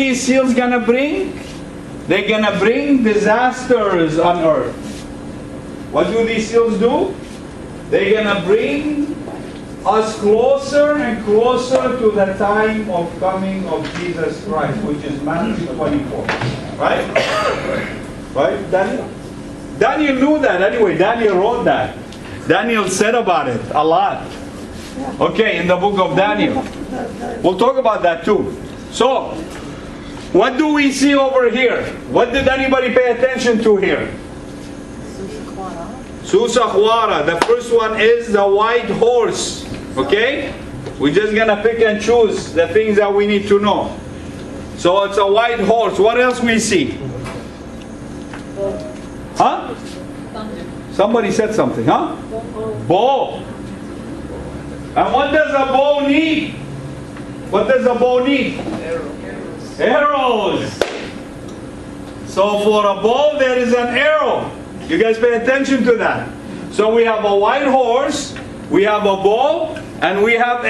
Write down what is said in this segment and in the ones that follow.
these seals gonna bring? They're gonna bring disasters on earth. What do these seals do? They're gonna bring us closer and closer to the time of coming of Jesus Christ, which is Matthew 24. Right? Right, Daniel? Daniel knew that anyway. Daniel wrote that. Daniel said about it a lot. Okay, in the book of Daniel. We'll talk about that too. So, what do we see over here? What did anybody pay attention to here? Susakhwara. The first one is the white horse. Okay? We're just going to pick and choose the things that we need to know. So it's a white horse. What else we see? Huh? Somebody said something, huh? Bow. And what does a bow need? What does a bow need? Arrows. So for a bow there is an arrow. You guys pay attention to that. So we have a white horse, we have a bow, and we have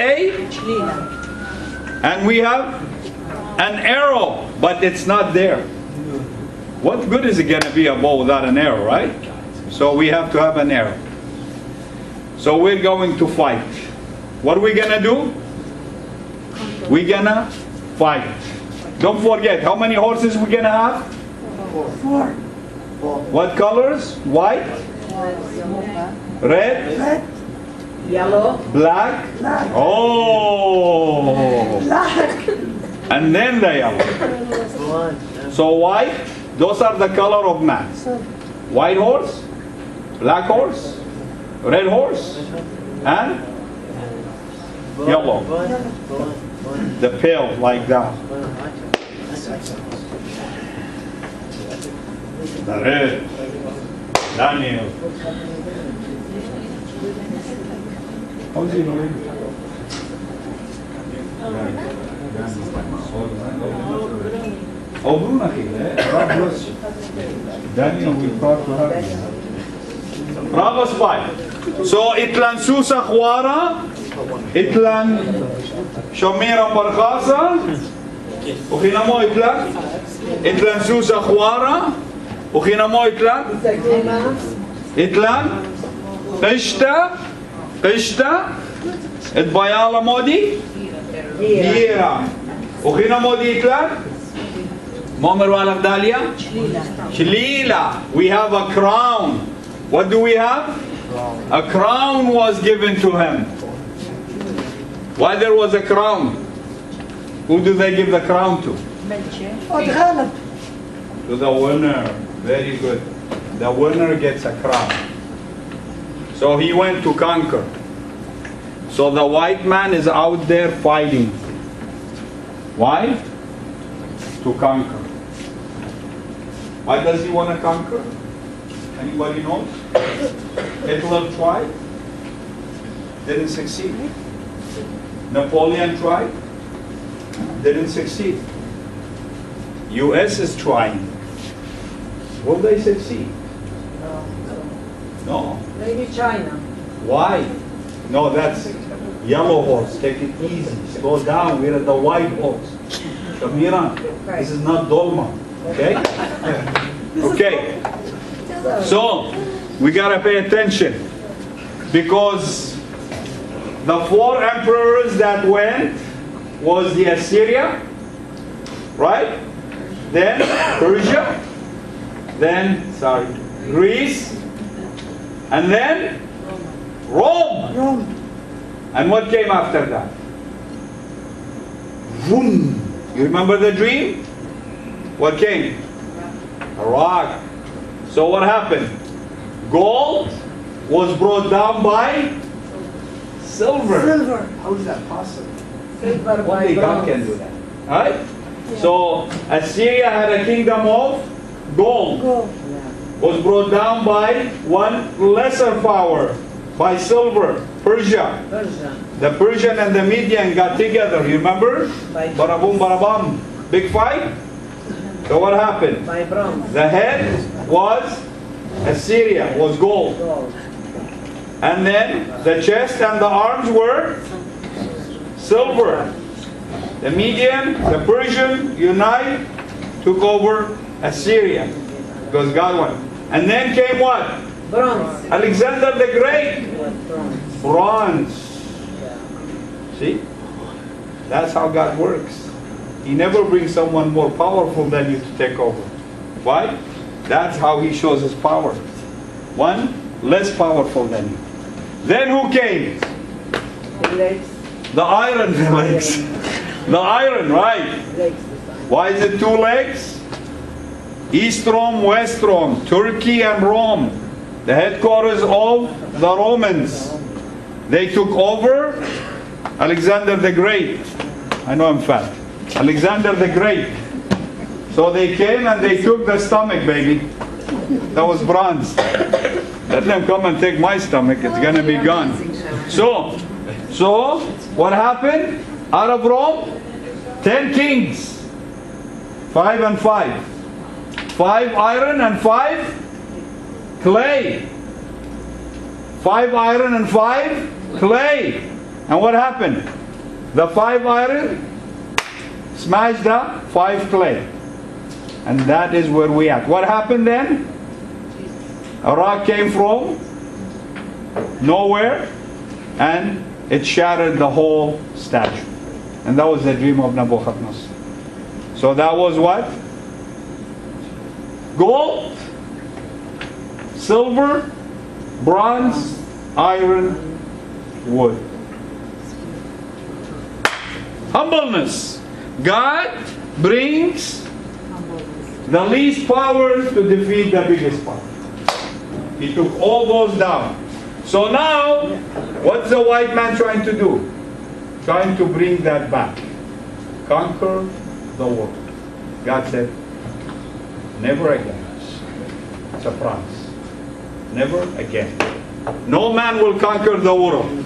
an arrow, but it's not there. What good is it going to be a bow without an arrow, right? So we have to have an arrow. So we're going to fight. What are we going to do? We're going to fight. Don't forget, how many horses we're going to have? 4. What colors? White? Red? Yellow. Black? Oh! Black. And then the yellow. So white, those are the color of man. White horse, black horse, red horse, and yellow. The pale like that. The red. Daniel. How's he doing? Oh, Bruna here. God bless you. Daniel, we're proud to have you. Proverbs 5. So, Itlan Susakhwara, Itlan Shamira Parkhasa, ukina mo Itlan? Itlan Susakhwara, ukina mo Itlan? Itlan? Qishta? Itbayala Modi? Hira. Ukina Modi Itlan? Momer Walang Dalia? Shlila. We have a crown. What do we have? A crown was given to him. Why there was a crown? Who do they give the crown to? To the winner. Very good. The winner gets a crown. So he went to conquer. So the white man is out there fighting. Why? To conquer. Why does he want to conquer? Anybody knows? Hitler tried. Didn't succeed. Napoleon tried. Didn't succeed. US is trying. Will they succeed? No. Maybe China. Why? No, that's yellow horse. Take it easy. Slow down. We're at the white horse. Shamira, this is not Dolma. Okay? Okay. So, we gotta pay attention. Because the 4 emperors that went was the Assyria, right? Then Persia, then, Greece, and then Rome. And what came after that? Boom. You remember the dream? What came? A rock. So what happened? Gold was brought down by silver. How is that possible? Only God can do that. Right? Yeah. So Assyria had a kingdom of gold. Was brought down by one lesser power, by silver. Persia. The Persian and the Median got together. You remember? Barabum barabam. Big fight. So what happened? The head was Assyria, was gold. And then the chest and the arms were silver. The Median, the Persian unite, took over Assyria because God won. And then came what? Bronze. Alexander the Great. Bronze. Bronze. See? That's how God works. He never brings someone more powerful than you to take over. Why? That's how He shows His power. One less powerful than you. Then who came? The legs. The iron legs. The iron, right? Legs. Why is it 2 legs? East Rome, West Rome, Turkey and Rome, the headquarters of the Romans. They took over Alexander the Great. I know I'm fat. Alexander the Great. So they came and they took the stomach, baby. That was bronze. Let them come and take my stomach. It's going to be gone. So what happened? Out of Rome, 10 kings. 5 and 5. 5 iron and 5 clay. 5 iron and 5 clay. And what happened? The 5 iron smashed the 5 clay. And that is where we at. What happened then? A rock came from nowhere and it shattered the whole statue. And that was the dream of Nebuchadnezzar. So that was what? Gold, silver, bronze, iron, wood. Humbleness. God brings the least power to defeat the biggest power. He took all those down. So now, what's the white man trying to do? Trying to bring that back. Conquer the world. God said, never again. It's a promise. Never again. No man will conquer the world.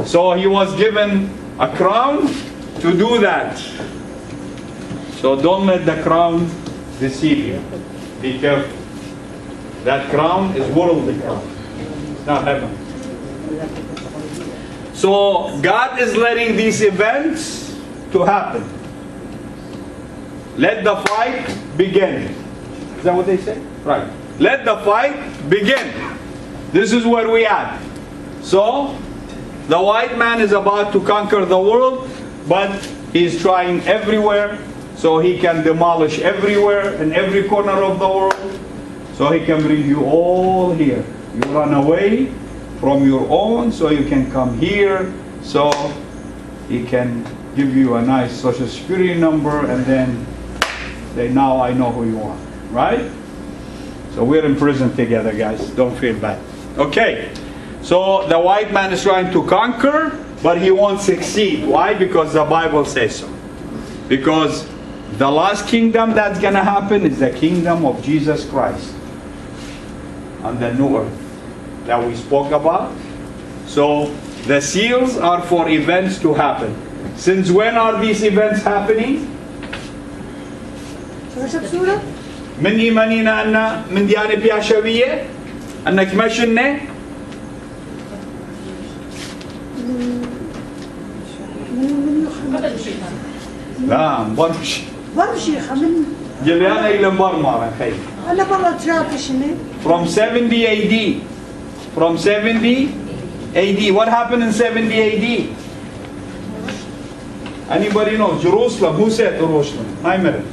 So he was given a crown to do that. So don't let the crown deceive you. Be careful. That crown is worldly crown. It's not heaven. So God is letting these events to happen. Let the fight begin. Is that what they say? Right. Let the fight begin. This is where we are. So the white man is about to conquer the world, but he's trying everywhere so he can demolish everywhere in every corner of the world. So he can bring you all here. You run away from your own so you can come here. So he can give you a nice social security number and then say, now I know who you are. Right? So we're in prison together, guys. Don't feel bad. Okay. So the white man is trying to conquer, but he won't succeed. Why? Because the Bible says so. Because the last kingdom that's going to happen is the kingdom of Jesus Christ on the new earth that we spoke about. So the seals are for events to happen. Since when are these events happening? من إيماننا أن من ديانة بياشوية أنك مشنة لا مبرمش برشيخة من جليانا إلى مبرمارة خير أنا برا ترافشني From 70 AD. From 70 AD. What happened in 70 AD? Anybody know? Jerusalem. Who said Jerusalem? I met it.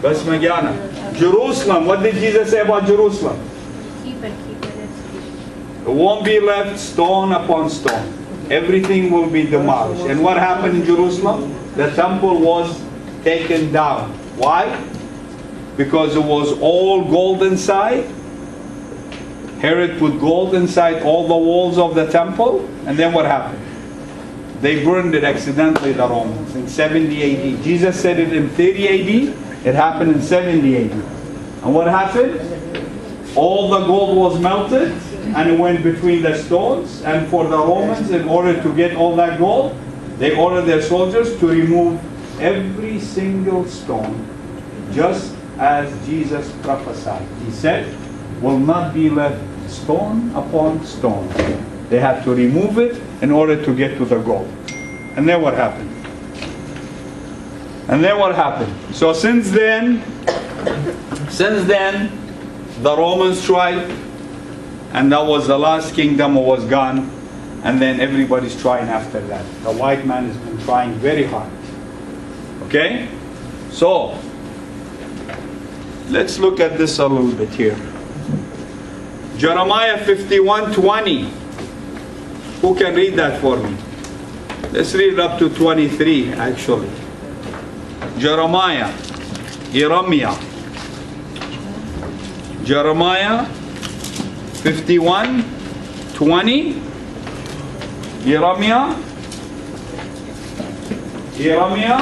Bas Magyana. Jerusalem. What did Jesus say about Jerusalem? Keep it. It won't be left stone upon stone. Everything will be demolished. And what happened in Jerusalem? The temple was taken down. Why? Because it was all gold inside. Herod put gold inside all the walls of the temple. And then what happened? They burned it accidentally, the Romans, in 70 AD. Jesus said it in 30 AD. It happened in 70 AD. And what happened? All the gold was melted and it went between the stones. And for the Romans, in order to get all that gold, they ordered their soldiers to remove every single stone, just as Jesus prophesied. He said, will not be left stone upon stone. They had to remove it in order to get to the gold. And then what happened? And then what happened? So since then, the Romans tried, and that was the last kingdom was gone. And then everybody's trying after that. The white man has been trying very hard. Okay? So, let's look at this a little bit here. Jeremiah 51:20. Who can read that for me? Let's read it up to 23 actually. Jeremiah. Jeremiah 51:20. Jeremiah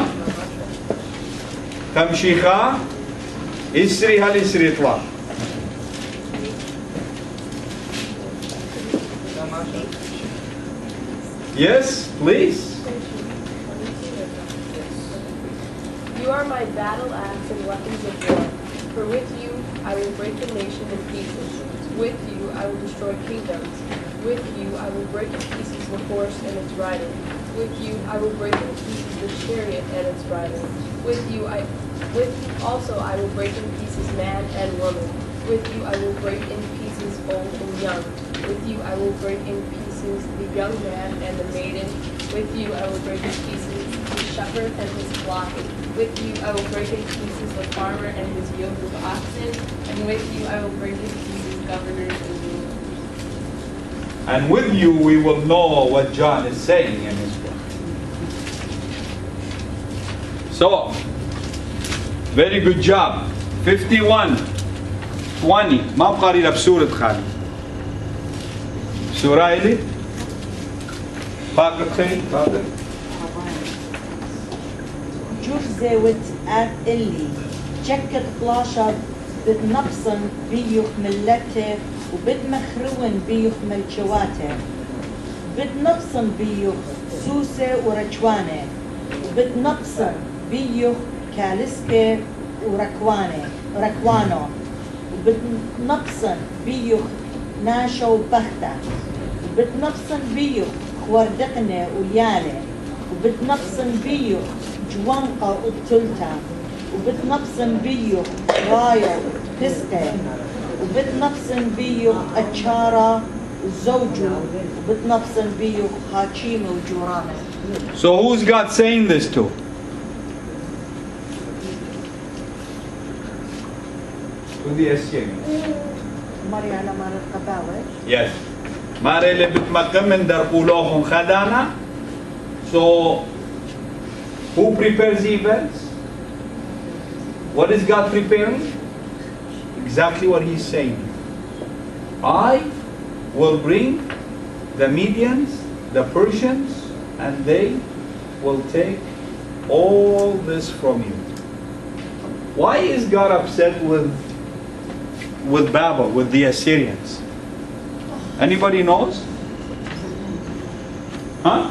كم شيخة اسري هالاسري اطلع. Yes, please. You are my battle axe and weapons of war. For with you I will break the nation in pieces. With you I will destroy kingdoms. With you I will break in pieces the horse and its rider. With you I will break in pieces the chariot and its rider. With also I will break in pieces man and woman. With you I will break in pieces old and young. With you I will break in pieces the young man and the maiden. With you I will break in pieces the shepherd and his flock. With you I will break in pieces the farmer and his yoke of oxen. And with you I will break in pieces governors and rulers. And with you we will know what John is saying in his book. So, very good job. 51:20. ما بقاري بسورة خالد. سورة إلي؟ فاقد خير؟ فاقد. جرزة وتقات إلي جكت قلاشة بد نقصن بيوخ ملته وبد مخرون بيوخ ملشواته بد نقصن بيوخ سوسة ورجوانه وبد نقصن بيوخ كالسكة وركوانه وبد نقصن بيوخ ناشا وبختة وبد نقصن بيوخ خوردقنة ويالة وبد نقصن بيوخ جوانقة وبتلتا وبتنقصن بيو رايو تسقى وبتنقصن بيو أتشارة وزوجو وبتنقصن بيو خاتشيمة وجورانة. So who's God saying this to? To the Assyrians. مريانا مار القباوة. Yes. ماري اللي بتمكن من درقولوهم خدانا. So who prepares events? What is God preparing? Exactly what He's saying. I will bring the Medians, the Persians, and they will take all this from you. Why is God upset with Babel, with the Assyrians? Anybody knows? Huh?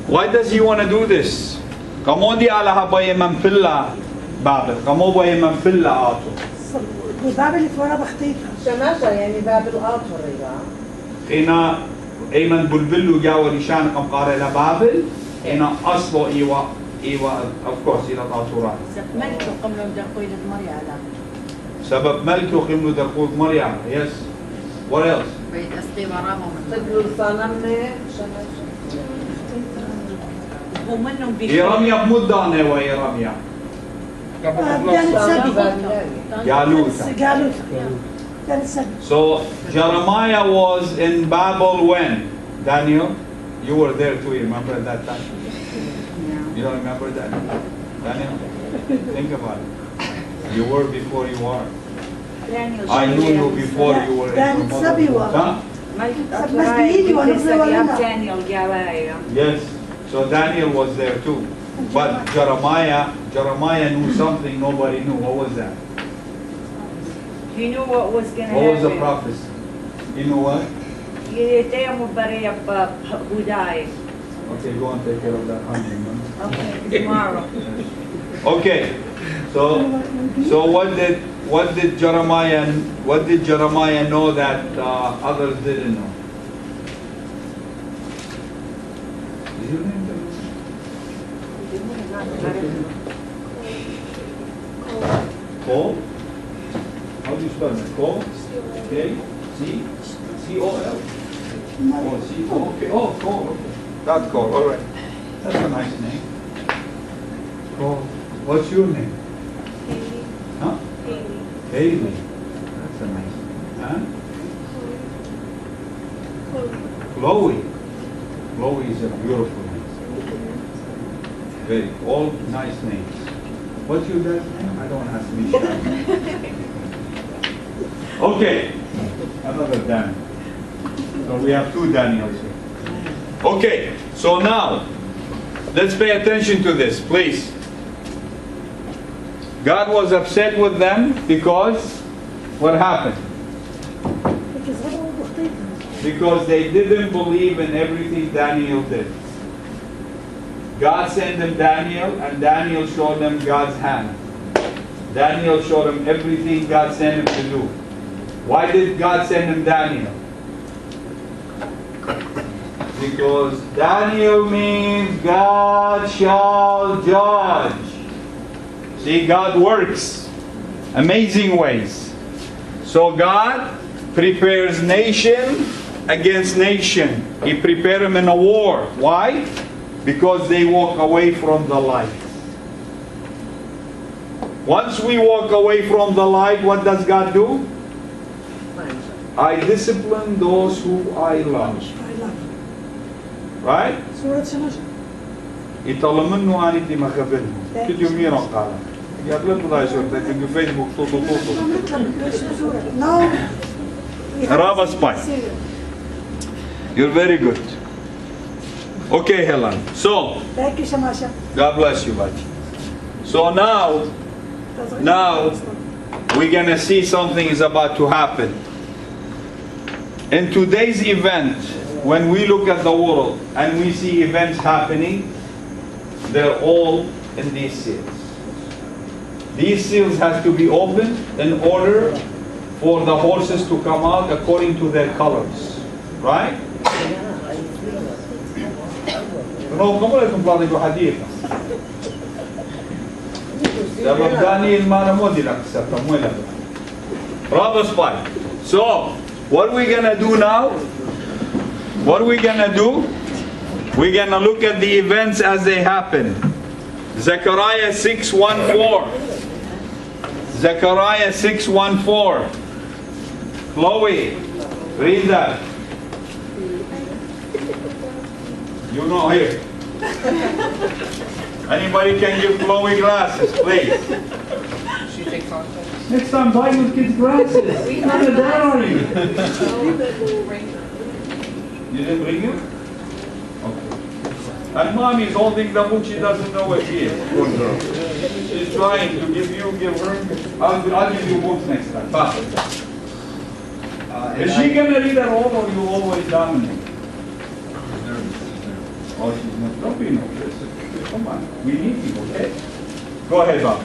Why does He want to do this? Kamo di alaha baye manfilla Babel. Kamo baye manfilla ato. بابل فورا بختيتها. شماشة يعني باب الآخر إذا. هنا أيمن بلبلو جاوا ريشان كم قارئ لبابل. هنا أصله إيوا of course إلى طاطورات. ملكه قمنا بدخول مريانا. سبب ملكه قمنا دخول مريم. Yes. What else? بيت أسقي ورامهم. تقول صنمنا شماشة. ومنهم إيراميا بمدانة وإيراميا. So Jeremiah was in Babel when? Daniel, you were there too, you remember at that time? You don't remember that? Daniel? Think about it. You were before you are. I knew you before you were in Huh? Yes. So Daniel was there too. But Jeremiah knew something nobody knew. What was that? He knew what was going to happen. What was the prophecy? You know what? Okay, go and take care of that honey. okay, tomorrow. Okay. So what did Jeremiah know that others didn't know? Did you name them? Col. How do you spell it? Col. K. C. C-O-L. Oh, C-O. Okay. Oh, Col. Okay. That Col. All right. That's a nice name. Col. What's your name? Haley. Huh? Haley. Haley. That's a nice name. Huh? Chloe. Chloe. Chloe is a beautiful name. Very all nice names. What's your dad's name? I don't have to be shy. Okay. Another Dan. So we have two Daniels here. Okay. So now, let's pay attention to this, please. God was upset with them because what happened? Because they didn't believe in everything Daniel did. God sent them Daniel, and Daniel showed them God's hand. Daniel showed them everything God sent him to do. Why did God send him Daniel? Because Daniel means God shall judge. See, God works amazing ways. So God prepares nation against nation. He prepared them in a war. Why? Because they walk away from the light. Once we walk away from the light, what does God do? I discipline those who I love. Right? سورة شمشة. يطلمنوا أنا دي ما خبرهم. كل يوم يرون قال. يا بلاد الله شو تكتب فيسبوك توتو توتو. No. Rabba spy. You're very good. Okay, Helen. So, Thank you, Shamasha. God bless you, buddy. So now we're gonna see something is about to happen. In today's event, when we look at the world and we see events happening, they're all in these seals. These seals have to be opened in order for the horses to come out according to their colors. Right? No, come on, come on, So, what are we gonna do now? What are we gonna do? We're gonna look at the events as they happen. Zechariah 6:14. Zechariah 6:14. Chloe, read that. You know here. Anybody can give Chloe glasses, please. Next time, buy your kids glasses. How dare you? You didn't bring it? Okay. And mommy is holding the book. She doesn't know what she is. Poor girl. She's trying to give her. I'll give you books next time. Bye. Is she gonna read at all, or you always dominate? Oh, she's not. Don't be nervous. Come on. We need you, okay? Go ahead, Bob.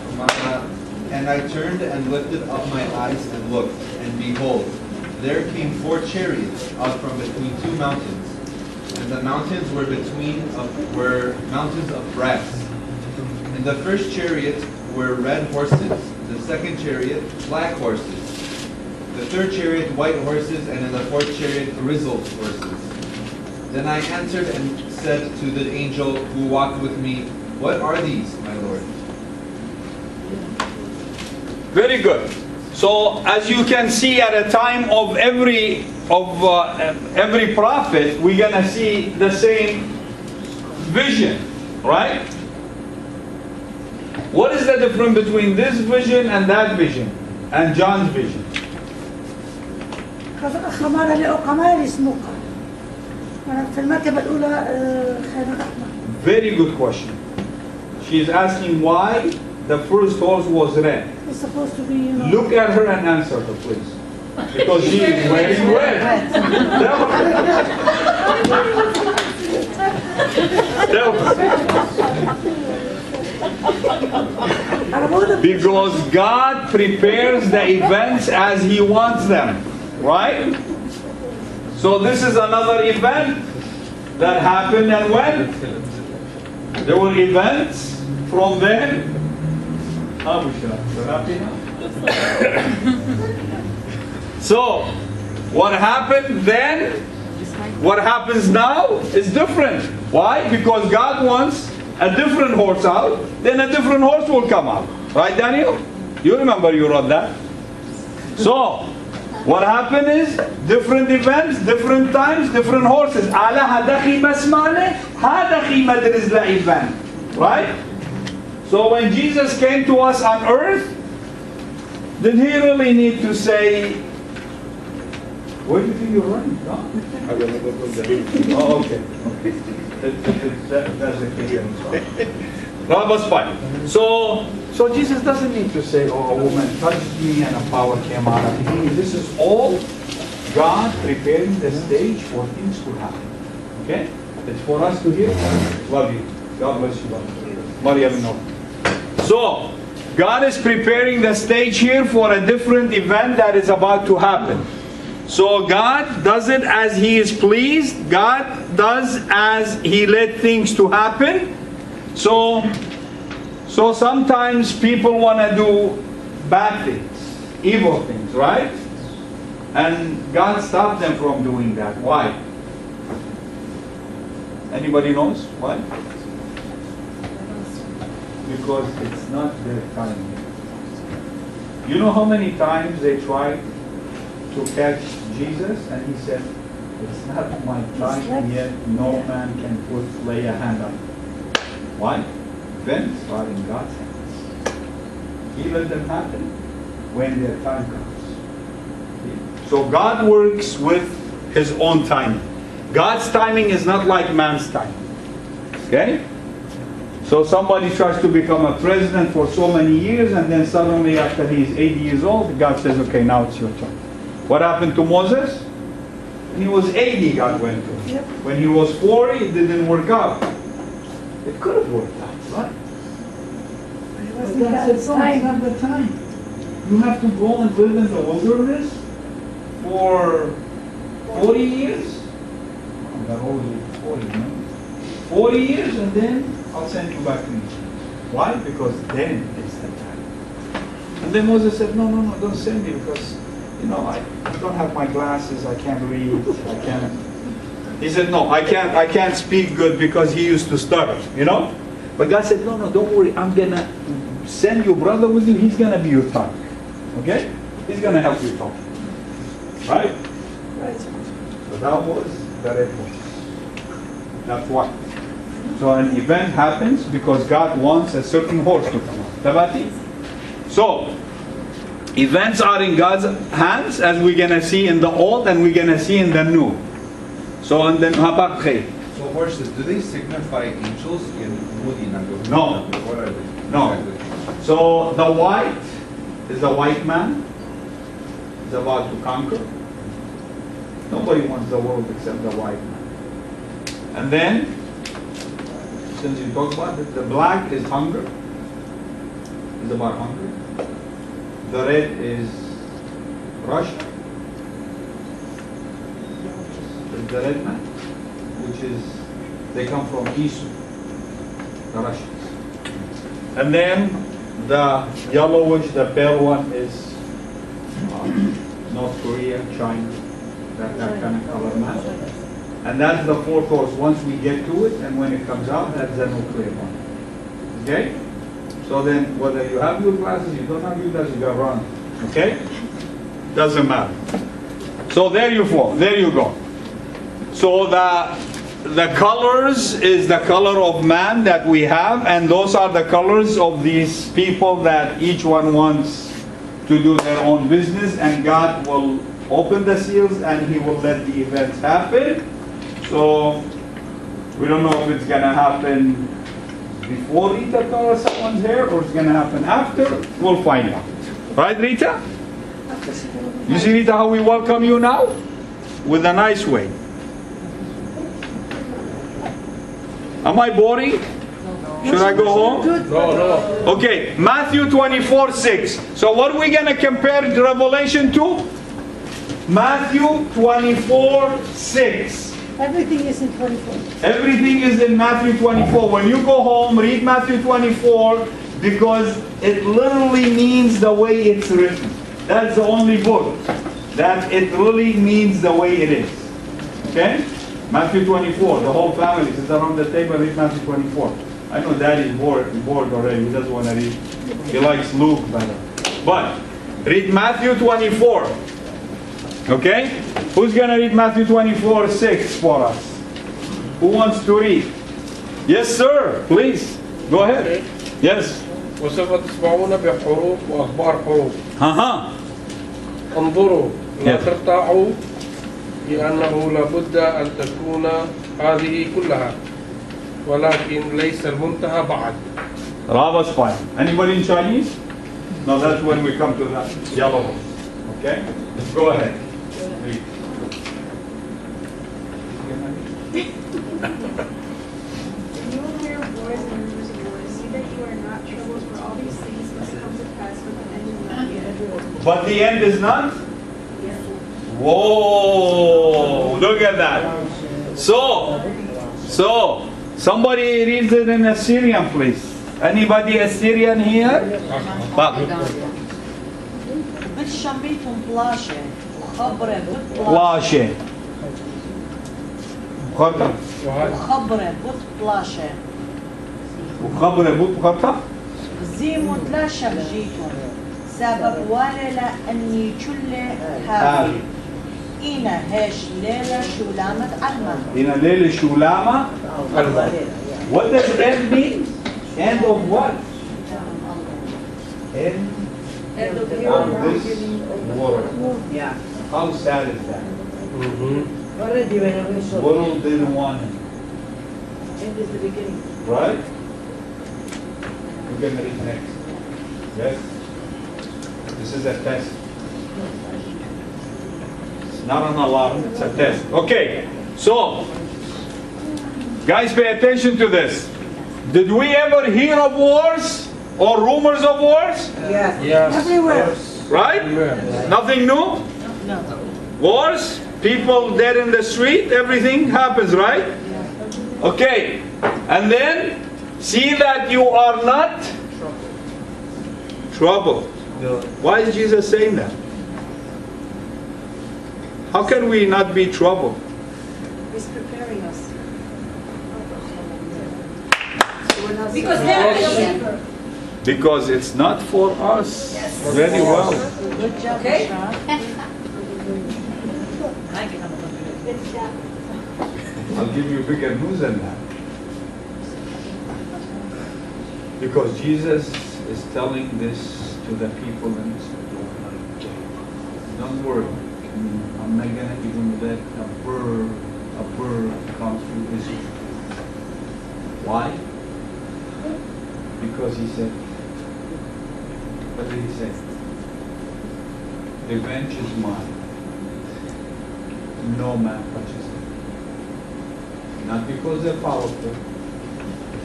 And I turned and lifted up my eyes and looked, and behold, there came 4 chariots out from between 2 mountains, and the mountains were mountains of brass. In the first chariot were red horses, the second chariot black horses, the third chariot white horses, and in the fourth chariot grizzled horses. Then I answered and said to the angel who walked with me, "What are these, my Lord?" Very good. So as you can see, at a time of every prophet, we're gonna see the same vision, right? What is the difference between this vision and that vision, and John's vision? خمارة لأقمار اسمه في المرتبة الأولى خير الرحمة. Very good question. She is asking why the first horse was red. It's supposed to be, you know. Look at her and answer her, please. Because she is wearing red. Tell her. Because God prepares the events as He wants them. Right? So this is another event that happened, and when? There were events from then, Abu Shah, so happy now? So, what happened then, what happens now is different. Why? Because God wants a different horse out, then a different horse will come out. Right, Daniel? You remember you wrote that? So, what happened is different events, different times, different horses. على هذا قيمة اسمه هذا قيمة درز event. Right? So when Jesus came to us on earth, did he really need to say, where do you think you're running? No? Oh, okay. That's the case. That was fine. So Jesus doesn't need to say, oh, a woman touched me and a power came out of me. This is all God preparing the stage for things to happen. Okay? It's for us to hear. Love you. God bless you. Maryam, no. So, God is preparing the stage here for a different event that is about to happen. So God does it as He is pleased. God does as He led things to happen. So sometimes people want to do bad things, evil things, right? And God stopped them from doing that. Why? Anybody knows why? Because it's not their time. You know how many times they tried to catch Jesus and He said, it's not my time yet, no man can lay a hand on it. Why? Events are in God's hands. He let them happen when their time comes. So God works with His own timing. God's timing is not like man's timing. Okay? So somebody tries to become a president for so many years, and then suddenly after he's 80 years old, God says, okay, now it's your turn. What happened to Moses? When he was 80, God went to him. Yep. When he was 40, it didn't work out. It could have worked out, right? But God said, no, it's not the time. You have to go and live in the wilderness for 40 years? Oh, that only 40, no? 40 years, and then I'll send you back to Egypt. Why? Because then it's the time. And then Moses said, no, don't send me because, I don't have my glasses, I can't read, I can't. He said, no, I can't speak good because he used to stutter, But God said, no, don't worry, I'm going to send your brother with you, he's going to be your tongue. Okay? He's going to help you talk. Right? Right. So that was the red horse. That's why. So an event happens because God wants a certain horse to come out. Tabati? So, events are in God's hands, as we're going to see in the Old and we're going to see in the New. So, and then Habak Khay. So horses, do they signify angels in Mudi Nago? No. What are they? No. Exactly. So, the white is the white man. He's about to conquer. Nobody wants the world except the white man. And then, since you talk about it, the black is hunger. It's about hunger. The red is Russia. It's the red man, which is, they come from East, the Russians. And then the yellowish, the pale one is North Korea, China, that kind of color man. And that's the fourth horse. Once we get to it, and when it comes out, that's the nuclear one. Okay? So then, whether you have your glasses, you don't have your glasses, you got run. Okay? Doesn't matter. So there you fall. There you go. So the colors is the color of man that we have, and those are the colors of these people that each one wants to do their own business, and God will open the seals and He will let the events happen. So we don't know if it's going to happen before Rita colors someone's hair or it's going to happen after. We'll find out. Right, Rita? You see, Rita, how we welcome you now? With a nice way. Am I boring? Should I go home? No. Okay, Matthew 24:6. So what are we going to compare Revelation to? Matthew 24:6. Everything is in 24. Everything is in Matthew 24. When you go home, read Matthew 24 because it literally means the way it's written. That's the only book that it really means the way it is. Okay? Matthew 24. The whole family sits around the table and read Matthew 24. I know Daddy's bored already. He doesn't want to read. He likes Luke better. But read Matthew 24. Okay? Who's going to read Matthew 24:6 for us? Who wants to read? Yes, sir. Please. Go ahead. Yes. وسوف تسمعون بحروب وأخبار حروب انظروا لا Yes. ترتاعوا لأنه لابد أن تكون هذه كلها ولكن ليس المنتهى بعد. Rava's fine. Anybody in Chinese? No, that's when we come to that yellow one. Okay? Go ahead. Read. When you will hear wars and rumors of wars, see that you are not troubled, for all these things must come to pass, but the end is not yet. But the end is not? Whoa! Look at that. So, somebody reads it in Assyrian, please. Anybody Assyrian here? بالشميتهم بلاشة وخبرة بطلاشة Lashe. وخبرة بطلاشة وخبر بطخطة. زيمو تلاشة بجيتهم سبب ولا لأني كل هذه إنا هاش ليلة شولامة علمة In a little shulama. What does end mean? End of what? End of this world. Yeah. How sad is that? Already when we saw World didn't want it. end is the beginning. Right? We're going to read next. Yes? This is a test. It's not an alarm, it's a test. Okay, so, guys, pay attention to this. Did we ever hear of wars or rumors of wars? Yes. Yes. Everywhere. Right? Nothing new? No. Wars, people dead in the street, everything happens, right? Okay, and then see that you are not troubled. Why is Jesus saying that? How can we not be troubled? He's preparing us. Because they're Because it's not for us. Very well. Good job, Okay. I'll give you bigger news than that. Because Jesus is telling this to the people in this world. Don't worry. I'm not gonna even let a bird come through Israel. Why? Because he said, what did he say? Revenge is mine. No man touches it. Not because they're powerful,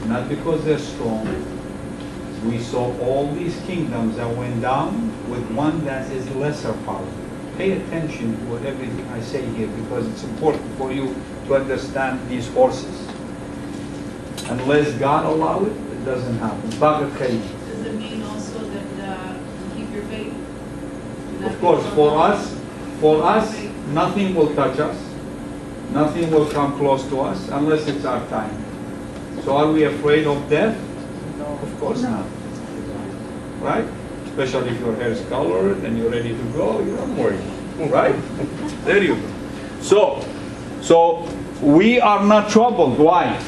not because they're strong. We saw all these kingdoms that went down with one that is lesser powerful. Pay attention to everything I say here because it's important for you to understand these horses. Unless God allow it, it doesn't happen. Does Does it mean also that keep your faith? Of course, for us, nothing will touch us. Nothing will come close to us unless it's our time. So are we afraid of death? No. Of course not. Right? Especially if your hair is colored and you're ready to go, you're not worried. Right? There you go. So we are not troubled. Why?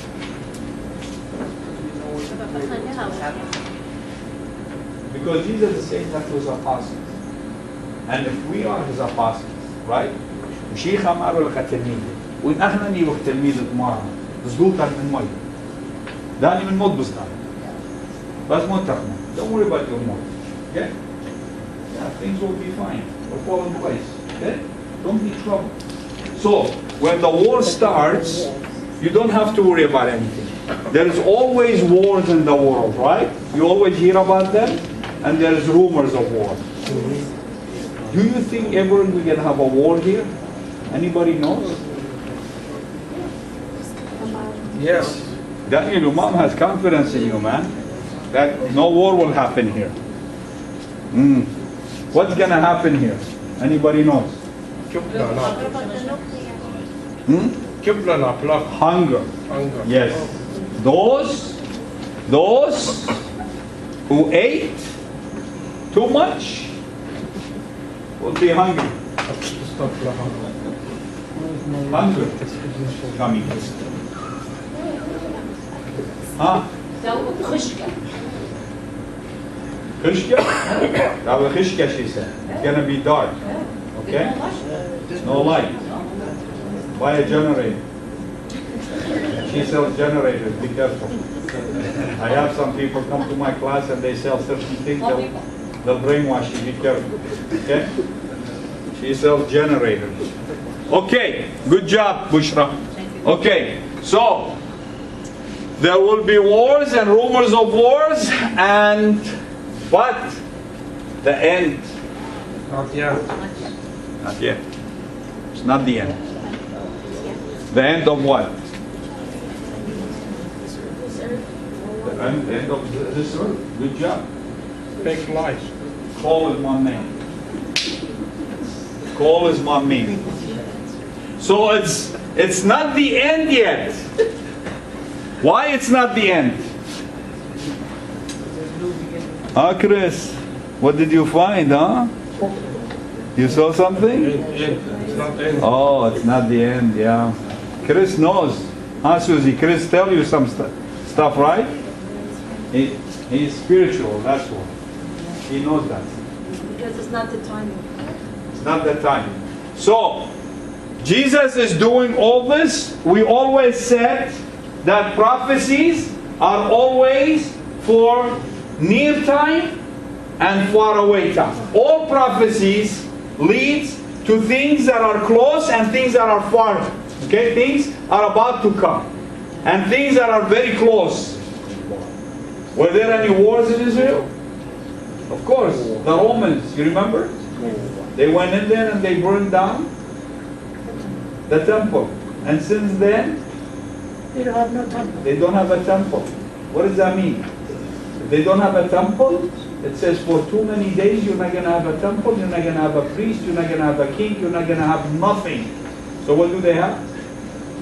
Because Jesus is saying that to his apostles. And if we are his apostles, right? وشيخ عمرو لك التلميذ وإن أخنني وقت تلميذ مرة زدوك من مي داني من موت بستان بس موت تخنا. Don't worry about your mood. Okay? Yeah, things will be fine. Will fall in place. Okay? Don't be troubled. So, when the war starts, you don't have to worry about anything. There is always wars in the world, right? You always hear about them, and there's rumors of war. Do you think ever we're going to have a war here? Anybody knows? Yes. Daniel, Mom has confidence in you, man. That no war will happen here. What's gonna happen here? Anybody knows? Kibla na. Hmm? Kibla na plug. Hunger. Hunger. Yes. Those who ate too much will be hungry. Stop la. Hunger coming. Huh? Khishka? Khishka, she said. It's gonna be dark. Okay? No light. Buy a generator. She sells generators, be careful. I have some people come to my class and they sell certain things, they'll brainwash you, be careful. Okay? She sells generators. Okay, good job, Bushra. Okay, so there will be wars and rumors of wars, and what? The end. Not yet. Not yet. It's not the end. The end of what? The end of this earth. Good job. Fake life. Call is my name. Call is my name. So it's not the end yet. Why it's not the end? Chris, what did you find, huh? You saw something? It's not end. Oh, it's not the end, yeah. Chris knows. Huh, Susie? Chris tell you some stuff, right? He's spiritual, that's what. He knows that. Because it's not the timing. It's not the time. So, Jesus is doing all this. We always said that prophecies are always for near time and far away time. All prophecies leads to things that are close and things that are far. Okay, things are about to come. And things that are very close. Were there any wars in Israel? Of course. The Romans, you remember? They went in there and they burned down the temple. And since then, They don't have no temple. they don't have a temple. What does that mean? If they don't have a temple, it says for too many days you're not going to have a temple, you're not going to have a priest, you're not going to have a king, you're not going to have nothing. So what do they have?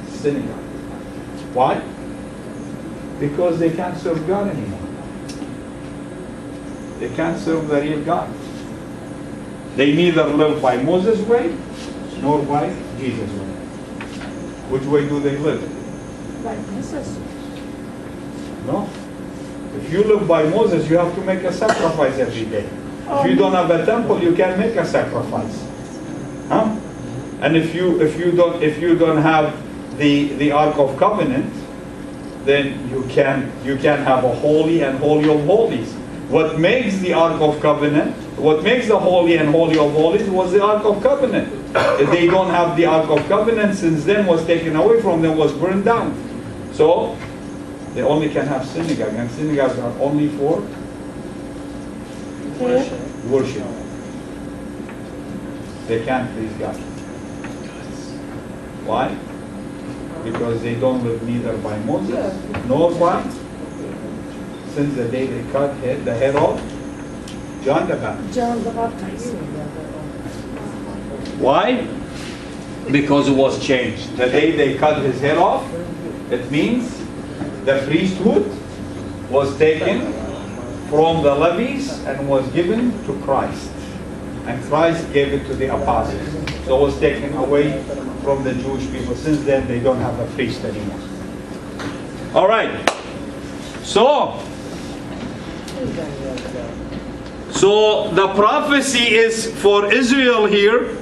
Synagogue. Why? Because they can't serve God anymore. They can't serve the real God. They neither live by Moses' way nor by Jesus' way. Which way do they live? Like Moses. No. If you live by Moses, you have to make a sacrifice every day. If you don't have a temple, you can't make a sacrifice. Huh? And if you don't have the Ark of Covenant, then you can have a holy and holy of holies. What makes the Ark of Covenant, what makes the holy and holy of holies was the Ark of Covenant. If they don't have the Ark of Covenant, since then was taken away from them, was burned down. So they only can have synagogue, and synagogues are only for worship. They can't please God. Why? Because they don't live neither by Moses nor by, since the day they cut the head off John the Baptist. John the Baptist. Why? Because it was changed. The day they cut his head off, it means the priesthood was taken from the Levites and was given to Christ. And Christ gave it to the apostles. So it was taken away from the Jewish people. Since then, they don't have a priest anymore. All right. So the prophecy is for Israel here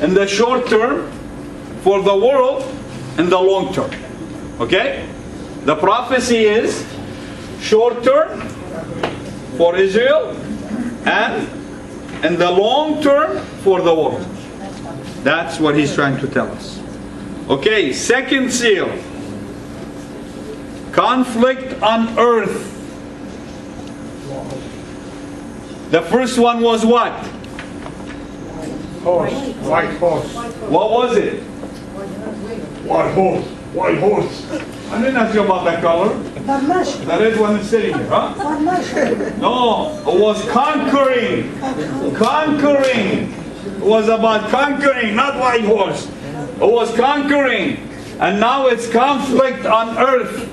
in the short term, for the world in the long term. Okay? The prophecy is short term for Israel and in the long term for the world. That's what he's trying to tell us. Okay, second seal. Conflict on earth. The first one was what? Horse. White horse. What was it? White horse. White horse. I didn't ask you about that color. فرماش The red one is sitting here, huh? فرماش No, it was conquering. Conquering. It was about conquering, not white horse. It was conquering. And now it's conflict on earth.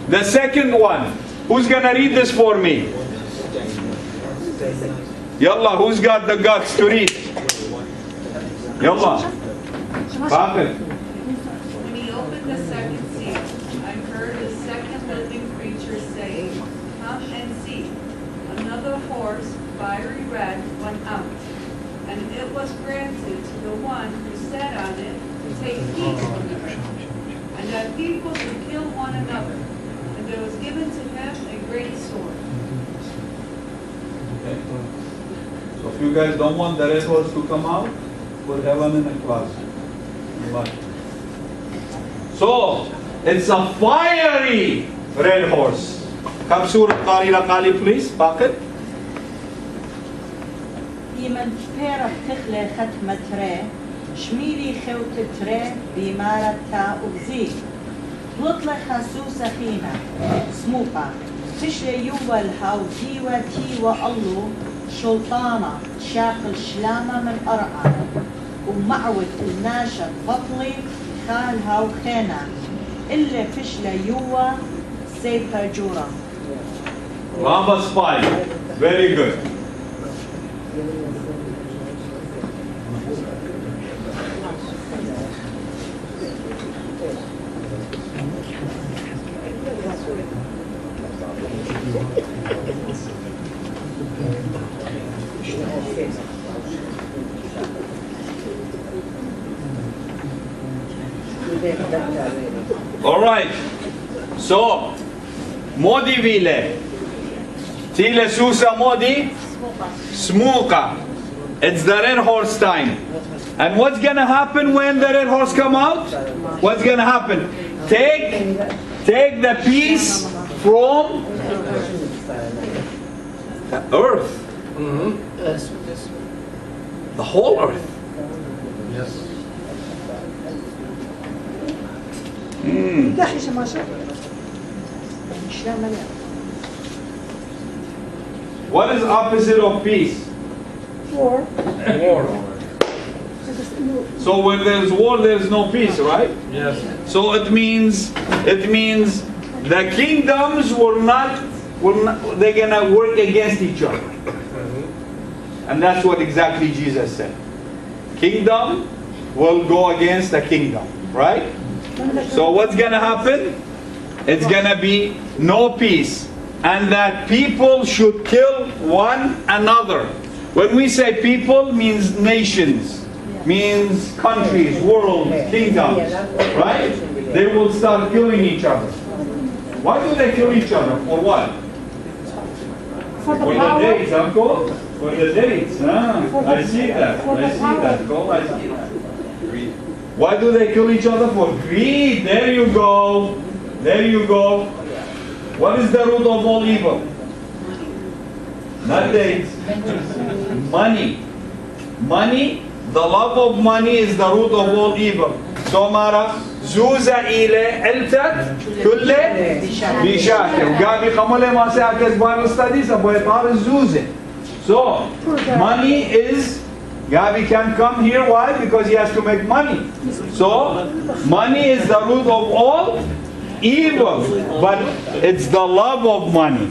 The second one. Who's gonna read this for me? Yalla, who's got the guts to read? Yalla. Baqir. When he opened the second seal, I heard the second living creature say, "Come and see." Another horse, fiery red, went out, and it was granted to the one who sat on it to take peace from the earth, and that people should kill one another. And there was given to him a great sword. So if you guys don't want the red horse to come out, put heaven in a closet. So it's a fiery red horse. Come Surah Qari Laqali, please. Baqir. Iman fera tikhle khatma tre, shmiri khewt tre, bimara ta ubzi. Lutla khasus akhina, smuqa. Tishle yuwal hawdiwa tiwa allu, shultana, shaql shlama min ar'a. ومعود الناشا بطلي خالها وخينا إلا فشلة يوا سيفا جورا. Lava spy. Very good. All right. So, Modi vile. Tile Susa Modi. Smuka. It's the red horse time. And what's going to happen when the red horse come out? What's going to happen? Take the piece from the earth. The whole earth. Yes. داخل شماشة شلون مليان What is opposite of peace? war War. So when there's war, there's no peace, right? Yes. So it means the kingdoms they're gonna work against each other. And that's what exactly Jesus said. Kingdom will go against the kingdom, right? So what's gonna happen? It's gonna be no peace. And that people should kill one another. When we say people, means nations, means countries, world, kingdoms, right? They will start killing each other. Why do they kill each other? For what? for the For the power dates, uncle? For the dates, huh? I see that. I see that. Go, I see that. Why do they kill each other? For greed. There you go. There you go. What is the root of all evil? Not dates. Money. Money. The love of money is the root of all evil. So Mara, Zuza ile eltat kulle bishake. Gabi kamole mase akes Bible studies aboy tar Zuze. So money is Gabi can't come here. Why? Because he has to make money. So money is the root of all evil, but it's the love of money.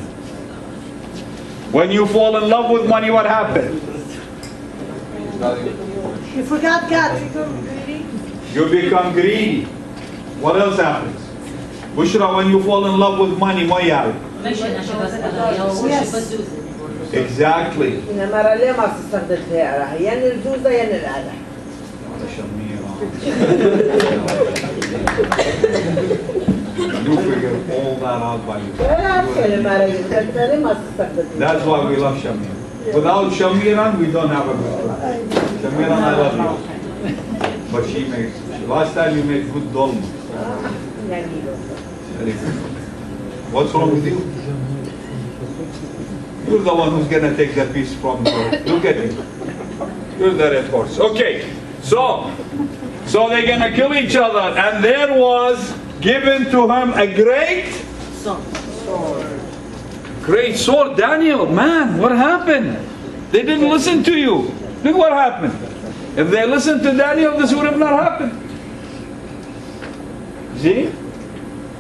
When you fall in love with money, what happens? you forgot God You become greedy. What else happens? Bushra, when you fall in love with money, what happens? Exactly. إنما ليه ما تستخدم فيها يا الجوزة يا العادة. You figure all that out by yourself. That's That's why we love Shamir. Without Shamiran, we don't have a good life. Shamiran, I love you. But she makes, last time you made good dolma. Very good. What's wrong with you? You're the one who's going to take the piece from her. Look at you. You're the red horse. Okay, so they're going to kill each other. And there was given to him a great sword. Daniel, man, what happened? They didn't listen to you. Look what happened. If they listened to Daniel, this would have not happened. See?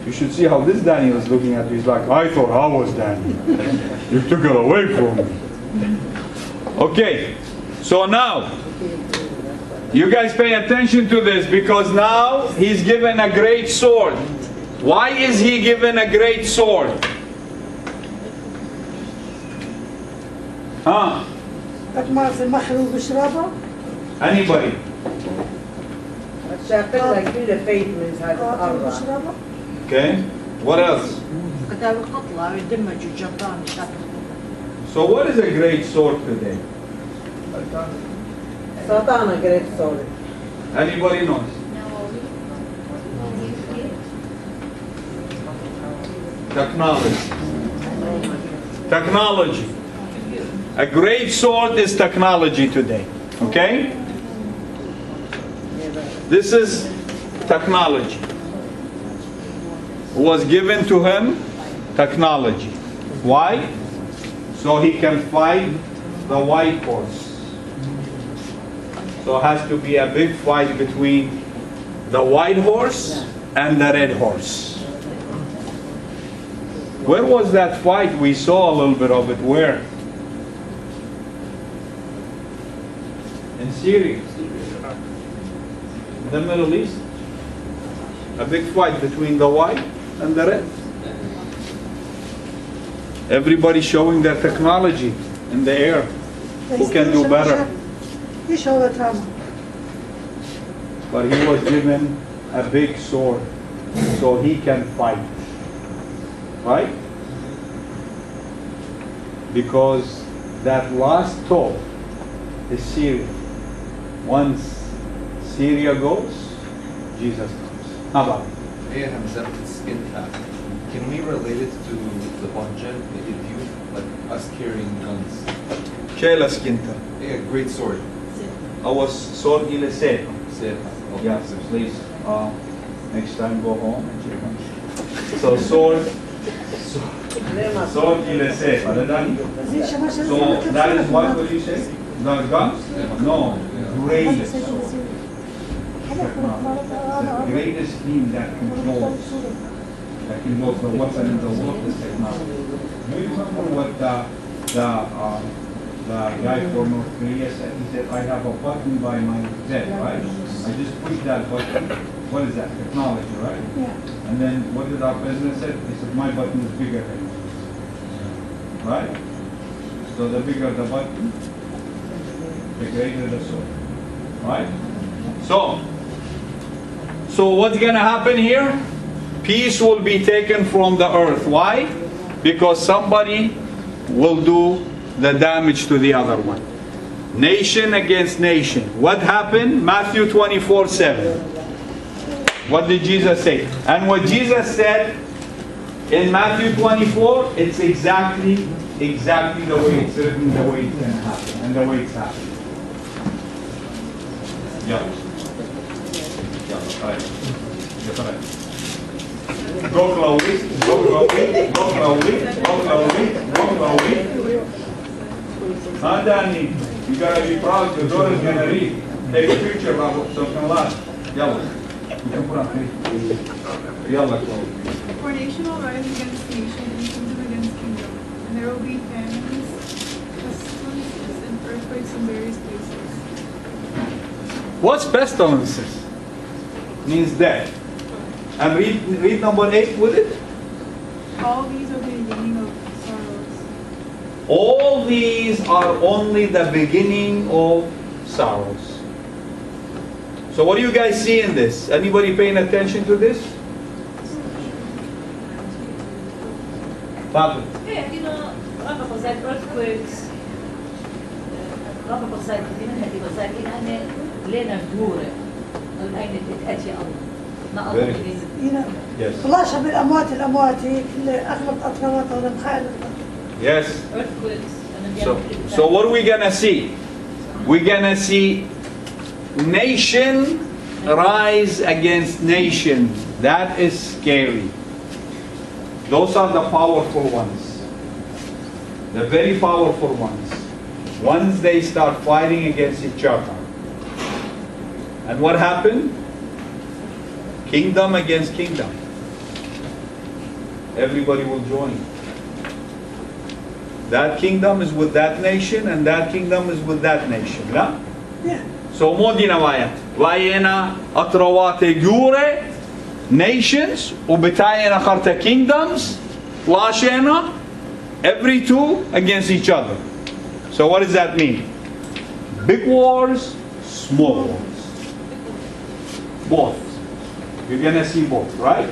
You should see how this Daniel is looking at you. He's like, I thought I was Daniel. You took it away from me. Okay, so now, you guys pay attention to this, because now he's given a great sword. Why is he given a great sword? Huh? Anybody? شايفين لك كل فايت من هذا الأربعة. Okay. What else? So what is a great sword today? سلطانة great sword. Anybody knows? Technology. Technology. A great sword is technology today. Okay? This is technology. Was given to him technology. Why? So he can fight the white horse. So it has to be a big fight between the white horse and the red horse. Where was that fight? We saw a little bit of it. Where? In Syria. In the Middle East. A big fight between the white and the red. Everybody showing their technology in the air. Who can do better? But he was given a big sword so he can fight. Right? Because that last top is Syria. Once Syria goes, Jesus comes. How about it? Can we relate it to the Banjan if you, like us carrying guns? Shayla Skinta. Yeah, great sword. Our sword in the set. Okay. Yeah, please. Next time go home and check on. So sword in the set. So that is what will you say? The guns? No, greatest sword. The greatest thing that controls the weapon in the world is technology. Do you remember what the guy from North Korea said? He said, I have a button by my bed, right? I just push that button. What is that? Technology, right? Yeah. And then what did our president say? He said, my button is bigger than yours. Right? So the bigger the button, the greater the sword. Right? So what's going to happen here? Peace will be taken from the earth. Why? Because somebody will do the damage to the other one. Nation against nation. What happened? Matthew 24:7. What did Jesus say? And what Jesus said in Matthew 24, it's exactly the way it's written, the way it's going to happen, and the way it's happening. Yeah. Right. Go slowly, go slowly, go slowly, go slowly, go slowly. Huh, Danny? You gotta be proud, your daughter's gonna read. Take a picture of it so it can last. Yalla. You can put up Yalla, Chloe. For nation will rise against nation, and kingdom against kingdom. And there will be famines, pestilences, and earthquakes in various places. What's pestilences? Means death. And read number 8 with it. All these are the beginning of sorrows. All these are only the beginning of sorrows. So what do you guys see in this? Anybody paying attention to this? Papa. Yeah, you know, Rabbi said earthquakes. Rabbi said, لنا جمهورة العين تتأتي الله ما الله Yes. خلاص بالأموات هيك أغلب أطفالها ولا مخالف. Yes. earthquakes. So what are we gonna see? We're gonna see nation rise against nation, That is scary. Those are the powerful ones. The very powerful ones. Once they start fighting against each other. And what happened? Kingdom against kingdom. Everybody will join. That kingdom is with that nation and that kingdom is with that nation. لا? Yeah. So مو دي نوايا. واينا أطروات جورة nations وبتاينا خرطة kingdoms. لاشينا every two against each other. So what does that mean? Big wars, small wars. Both. You're gonna see both, right?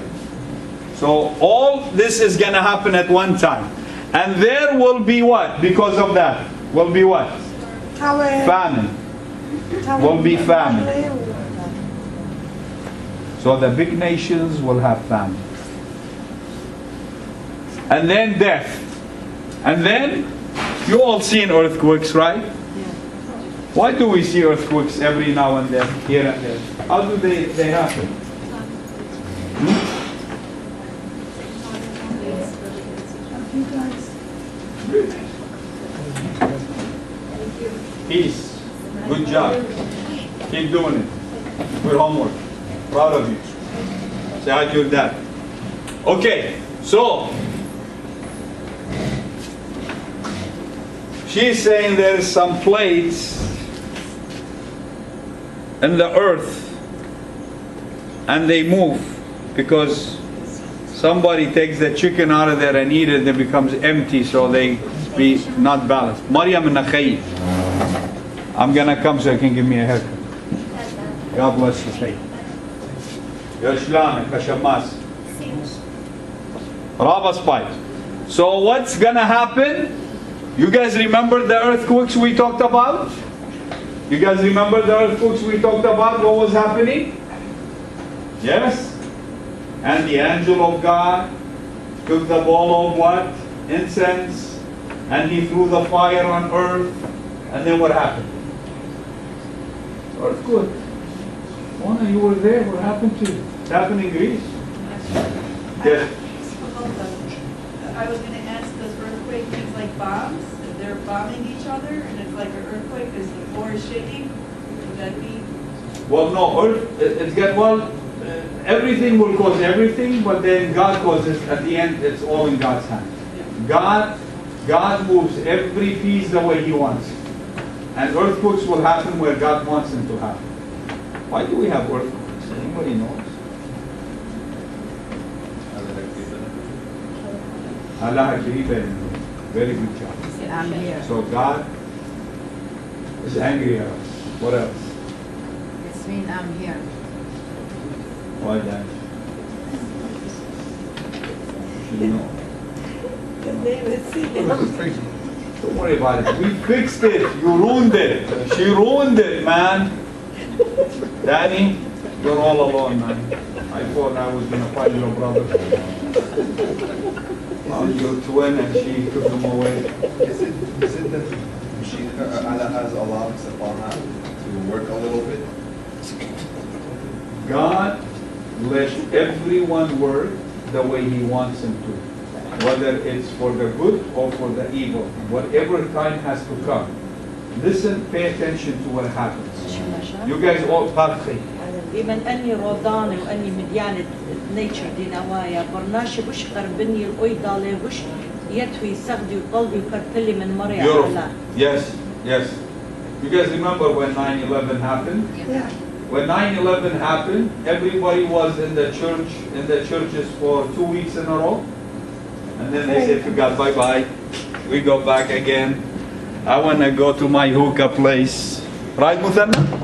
So all this is gonna happen at one time. And there will be what? Because of that. Will be what? Famine. Will be famine. So the big nations will have famine. And then death. And then, you all seen earthquakes, right? Why do we see earthquakes every now and then, here and there? How do they happen? Peace. Good job. Keep doing it. Good homework. Proud of you. Say hi to your dad. Okay, so she's saying there's some plates in the earth and they move because somebody takes the chicken out of there and eat it, it becomes empty, so they be not balanced. Maryam Nakhay. I'm gonna come so you can give me a haircut. God bless you. Say. Yashlam, Kashamas. Rabas pipe. So what's gonna happen? You guys remember the earthquakes we talked about? You guys remember the earthquakes we talked about? What was happening? Yes? And the angel of God took the bowl of what? Incense. And he threw the fire on earth. And then what happened? Earthquake. Mona, you were there. What happened to you? It happened in Greece. Yes. I was going to ask, does earthquake things like bombs? If they're bombing each other and it's like an earthquake because the floor is shaking, would that be? Well, no, it's got, everything will cause everything, but then God causes, at the end, it's all in God's hand. God moves every piece the way He wants. And earthquakes will happen where God wants them to happen. Why do we have earthquakes? Anybody knows? Allah very good job. I'm here. So God is angry at us. What else? It's mean I'm here. Why that? You know. Don't worry about it. We fixed it. You ruined it. She ruined it, man. Danny, you're all alone, man. I thought I was going to find your brother. Found your twin and she took him away. Is it that Allah has allowed upon her to work a little bit? God let everyone work the way He wants him to. Whether it's for the good or for the evil. Whatever time has to come. Listen, pay attention to what happens. You guys all party. إيمن أني روداني وأني مديانة نيتشر دي نوايا برناشي بوش قربني الأوي دالي بوش يتوي سغدي وطلبي وكرتلي من مريا على. Yes, yes. You guys remember when 9/11 happened? Yeah. When 9/11 happened, everybody was in the churches for 2 weeks in a row. And then they said to God, bye-bye. We go back again. I want to go to my hookah place. Right, Muthanna?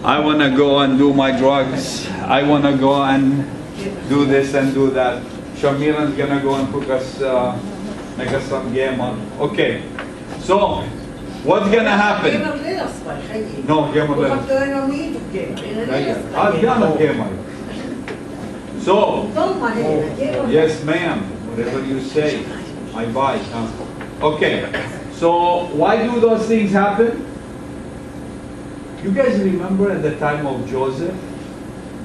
I want to go and do my drugs. I want to go and do this and do that. Shamiran's going to go and cook us, make us some gamer. Okay. So, what's going to happen? No, gamer left. Gamer. So, yes ma'am, whatever you say, I buy. Okay, so why do those things happen? You guys remember at the time of Joseph,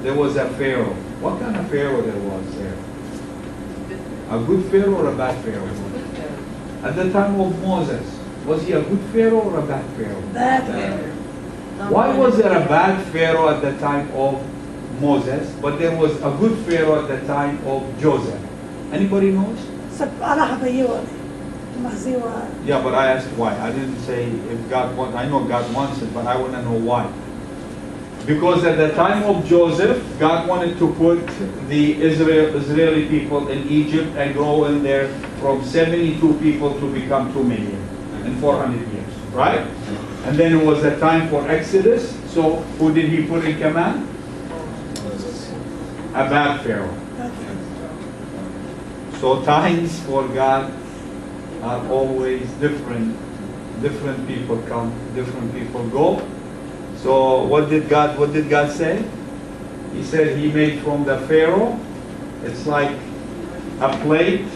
there was a Pharaoh. What kind of Pharaoh there was there? A good Pharaoh or a bad Pharaoh? At the time of Moses, was he a good Pharaoh or a bad Pharaoh? Bad. Why was there a bad Pharaoh at the time of Moses, but there was a good Pharaoh at the time of Joseph? Anybody knows? أنا حبيوني محزيوة. Yeah, but I asked why. I didn't say if God wants. I know God wants it, but I want to know why. Because at the time of Joseph, God wanted to put the Israeli people in Egypt and grow in there from 72 people to become 2 million in 400 years, right? And then it was a time for Exodus. So who did he put in command? A bad Pharaoh. So times for God are always different. Different people come, different people go. So what did God say? He said he made from the Pharaoh, it's like a plate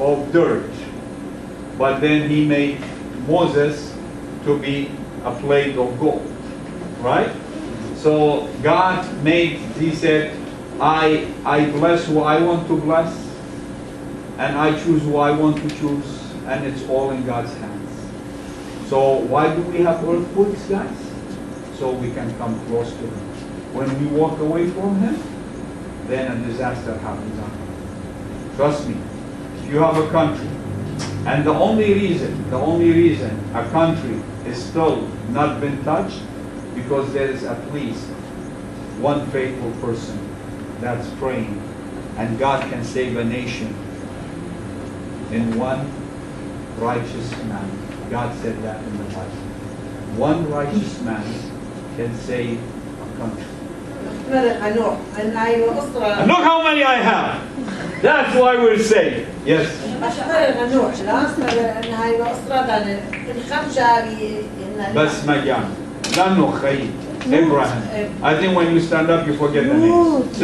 of dirt. But then he made Moses to be a plate of gold. Right? So God made, he said, I bless who I want to bless, and I choose who I want to choose, and it's all in God's hands. So why do we have earthquakes, guys? So we can come close to Him. When we walk away from Him, then a disaster happens on us. Trust me. If you have a country, and the only reason a country is still not been touched, because there is at least one faithful person that's praying, and God can save a nation in one righteous man. God said that in the Bible. One righteous man can save a country. And look how many I have. That's why we're saved. Yes. بس مجان لأنه خير Abraham. I think when you stand up you forget the names.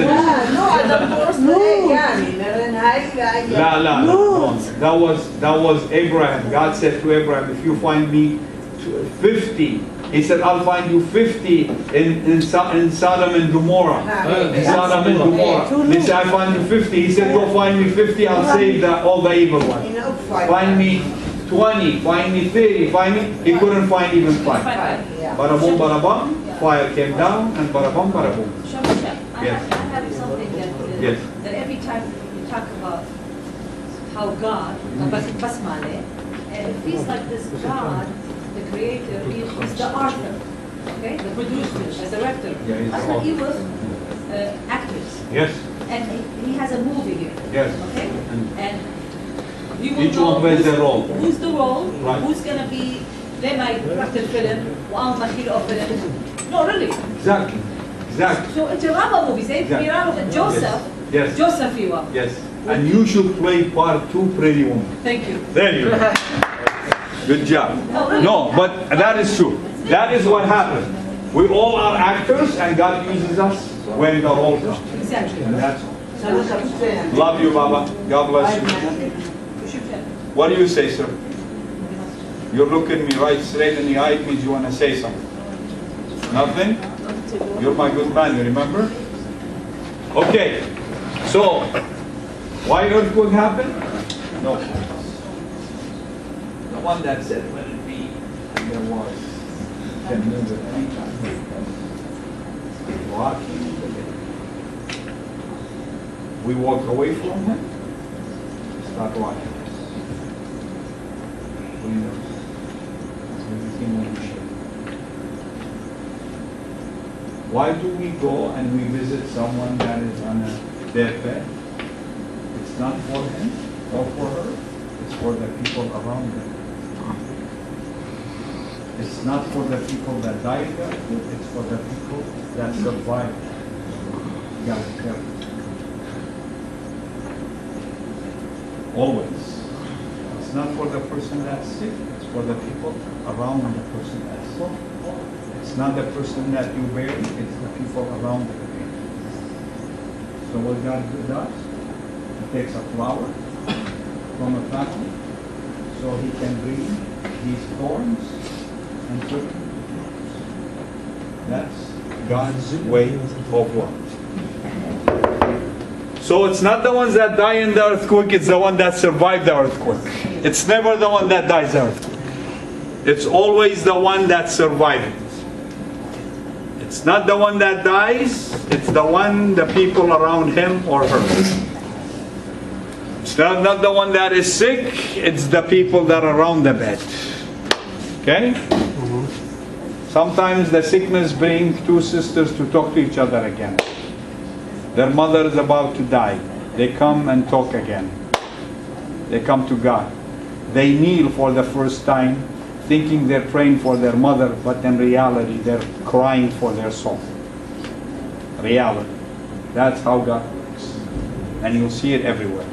That was Abraham. God said to Abraham, if you find me 50, he said, I'll find you 50 in Sodom and Gomorrah. In Sodom and Gomorrah. He said, I find you 50. He said, go find me 50, I'll save all the evil ones. Find me 20, find me 30, find me. He couldn't find even 5. Barabum, barabum, fire came down, and barabum, barabum. Shamasha, Yes. I have something Yes. that every time you talk about how God, basmale, and it feels like this God, the creator, is the author, okay, the producer, the director. Yeah, he's the Asma, author. he was actors, Yes. and he has a movie here. Yes. Okay, and we will Each know one plays their role. who's the role, Right. who's gonna be لما يروح الفيلم وأنا بحكي له فيلم. No, really. Exactly. So it's a Rama movie, say Exactly. Joseph. Yes. Joseph you are. Yes. And you should play part 2, Pretty Woman. Thank you. There you go. Good job. No, but that is true. That is what happened. We all are actors, and God uses us when the role comes. Exactly. And that's all. Love you, Baba. God bless you. What do you say, sir? You're looking me right straight in the eye. It means you want to say something. Nothing? You're my good man, you remember? Okay. So, why earthquake happened? No. The one that said, let it be, and there was, can move it anytime. Walking today. We walk away from him, start walking. We know. Why do we go and we visit someone that is on a deathbed? It's not for him or for her. It's for the people around them. It's not for the people that died there. It's for the people that survived. You gotta be careful. Always. It's not for the person that's sick. It's for the people around the person that's sick. It's not the person that you bury, it's the people around you. So what God does, He takes a flower from a family, so He can bring these thorns and put them. That's God's way of life. So it's not the ones that die in the earthquake, it's the one that survived the earthquake. It's never the one that dies the earthquake. It's always the one that survived it. It's not the one that dies, it's the people around him or her. It's not the one that is sick, it's the people that are around the bed. Okay? Sometimes the sickness brings two sisters to talk to each other again. Their mother is about to die. They come and talk again. They come to God. They kneel for the first time, thinking they're praying for their mother, but in reality they're crying for their soul. Reality. That's how God works. And you'll see it everywhere.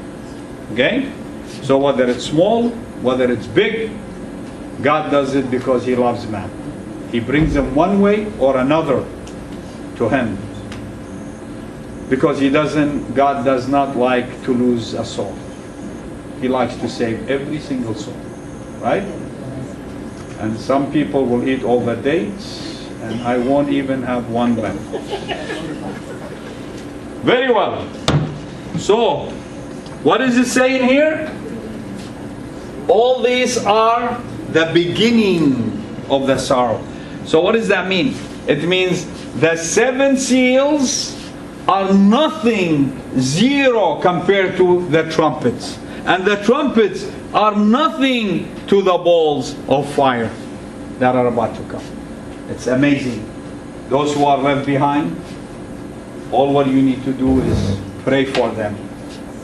Okay? So whether it's small, whether it's big, God does it because He loves man. He brings them one way or another to Him. Because God does not like to lose a soul. He likes to save every single soul. Right? And some people will eat all the dates, and I won't even have one left. Very well. So, what is it saying here? All these are the beginning of the sorrow. So what does that mean? It means the 7 seals are nothing, zero compared to the trumpets. And the trumpets are nothing to the balls of fire that are about to come. It's amazing. Those who are left behind, all what you need to do is pray for them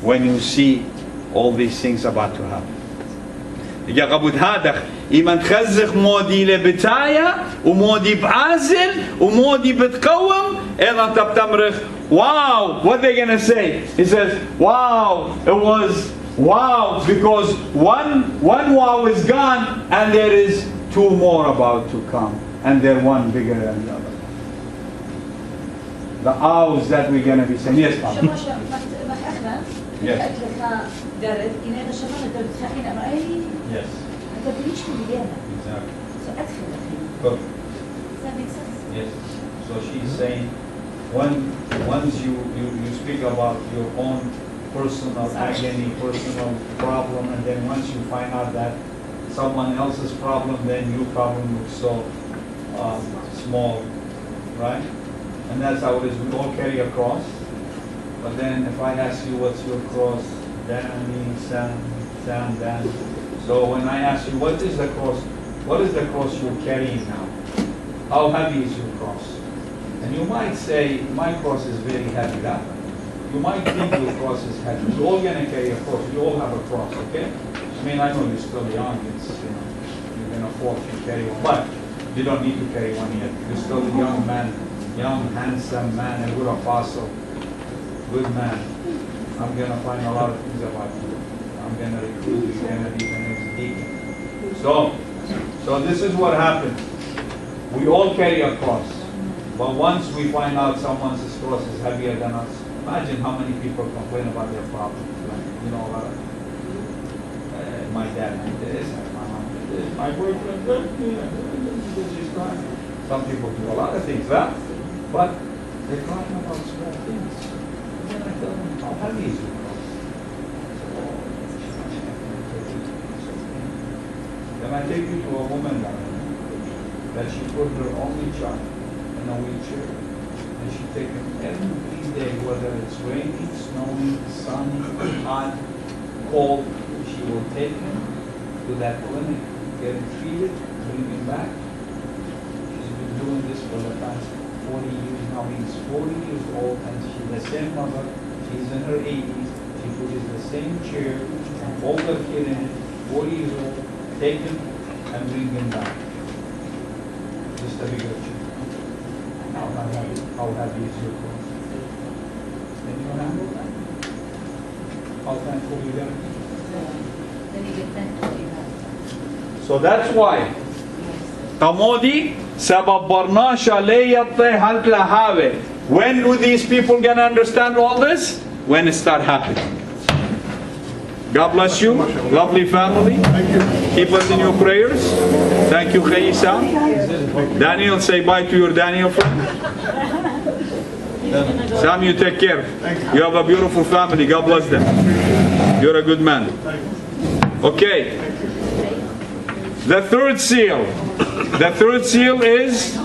when you see all these things about to happen. يا قبض هذا إيمان تخزق مودي لبتايا ومودي بعازل ومودي بتقوم إذا أنت بتمرخ. Wow, what they gonna say? He says, wow, it was wow, because one wow is gone and there is 2 more about to come, and they're one bigger than the other. The hours that we're gonna be saying. Yes, Mom. Yes. درت إن هذا شغلة درت خلينا رأي Yes. هذا بيجي بديانة Exactly. سأدخل Good. that makes sense. Yes. So she's saying, once you speak about your own personal agony, personal problem, and then once you find out that someone else's problem, then your problem looks so small, right? And that's how it is. We all carry a cross. But then if I ask you what's your cross, Danny, Sam, Dan. So when I ask you what is the cross you're carrying now? How heavy is your cross? And you might say, my cross is very heavy. That you might think your cross is heavy. We're all gonna carry a cross. We all have a cross, okay? I mean, I know you're still young. It's you can afford to carry one, but you don't need to carry one yet. You're still a young man, young, handsome man, a good apostle, good man. I'm gonna find a lot of things about you. I'm gonna recruit you. You're gonna be the next deacon. So this is what happens. We all carry a cross. But once we find out someone's cross is heavier than us, imagine how many people complain about their problems. Like, my dad did this, my mom did this, my boyfriend did this, she's crying. Some people do a lot of things, right? But they're crying about small things. Then I tell them, how heavy is your cross? Then I take you to a woman that she put her only child in a wheelchair, and she takes him every day, whether it's raining, snowing, sunny, hot, cold. She will take him to that clinic, get him treated, bring him back. She's been doing this for the past 40 years now. He's 40 years old, and she's the same mother. She's in her 80s. She pushes the same chair, hold the kid in it, 40 years old, take him and bring him back. Just a bigger chair. How happy is your cross? Can you handle that? How thankful you are? Then you get thankful you have. So that's why Tamodi sabab barnasha leyatte halt lahave. When do these people gonna understand all this? When it start happening. God bless you, lovely family. Keep us in your prayers. Thank you, Khaisa. Daniel, say bye to your Daniel friend. Sam, you take care. You have a beautiful family. God bless them. You're a good man. Okay. The third seal. The third seal is...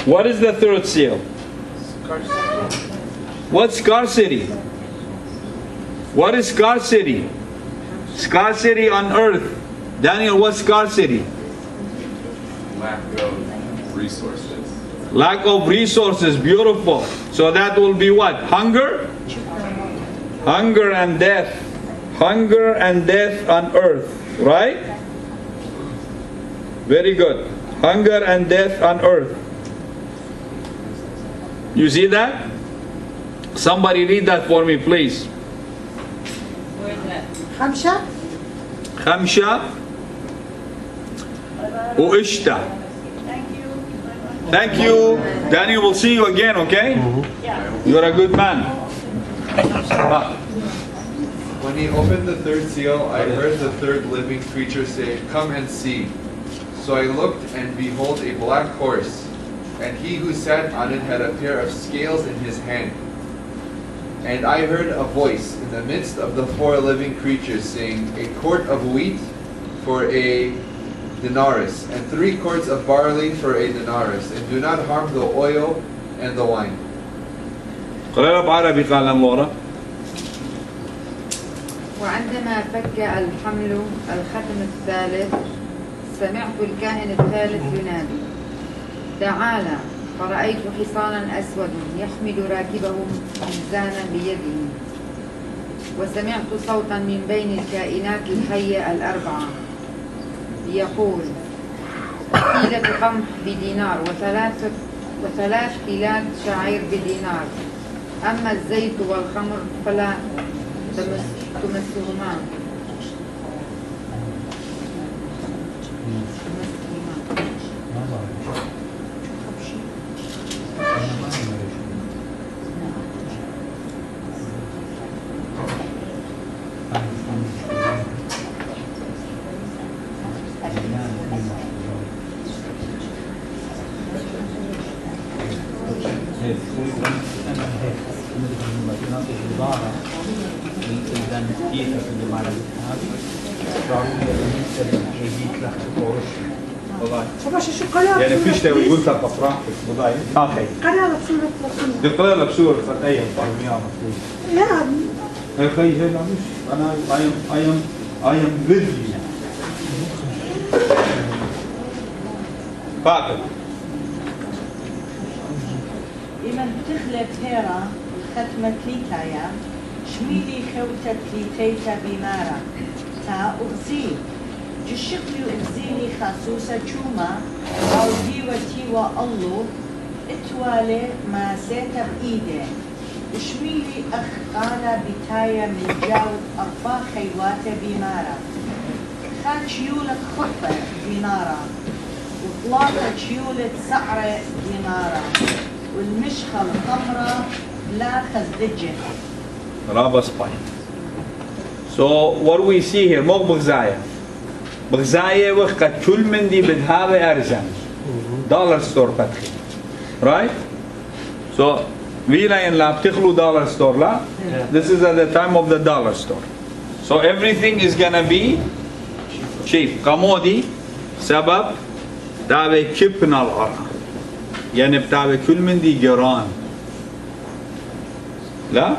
What is the third seal? What scarcity? What is scarcity? Scarcity on earth. Daniel, what scarcity? Lack of resources. Lack of resources. Beautiful. So that will be what? Hunger? Hunger and death. Hunger and death on earth. Right? Very good. Hunger and death on earth. You see that? Somebody read that for me, please. Where's that? خمسة خمسة وإشتا. Thank you. Daniel, we'll see you again, okay? You're a good man. When he opened the third seal, I heard the third living creature say, "Come and see." So I looked, and behold, a black horse, and he who sat on it had a pair of scales in his hand. And I heard a voice in the midst of the four living creatures saying, "A quart of wheat for a denarius, and 3 quarts of barley for a denarius, and do not harm the oil and the wine." قرأنا بعربي قال لورا. وعندما فك الحمل الختم الثالث سمعت الكاهن الثالث ينادي تعالى فرأيت حصانا أسود يحمل راكبه ميزانا بيده وسمعت صوتا من بين الكائنات الحية الأربعة يقول كيلة قمح بدينار وثلاث كيلات شعير بدينار أما الزيت والخمر فلا تمسهما شباشة شو قناة يعني فيش تقول لك افراح في الوضعيه اخي قناة بصورة دقيقه لك صوره فتايه طالبيها يعني يا اخي هذا مش انا I am with you. فاضل إمن بتخلف هيرا الختمة كليتايا شميلي خوتة كليتيتا بمارا تا أغزي جشقلي أغزيني خاصوصة شوما أو ديوة الله اتوالي ما سيتا بإيدي وشميلي أخ أنا بتايا من جاوب أربع خيواتة بمارا خان شيولة خطة بمارا وطلاقة شيولة سعرة بمارا والمشخة الخمرة لا خزدجة. رابا سباين. So what we see here مو بغزاية. بغزاية وقت كل من دي بدهاوي أرزان. دولار ستور فتحي. Right? So we لا ينلا بتخلو دولار ستور لا. This is at the time of the dollar store. So everything is gonna be cheap. قمودي سبب داوي كبنا الأرض. يعني بتاعي كل من دي جيران لا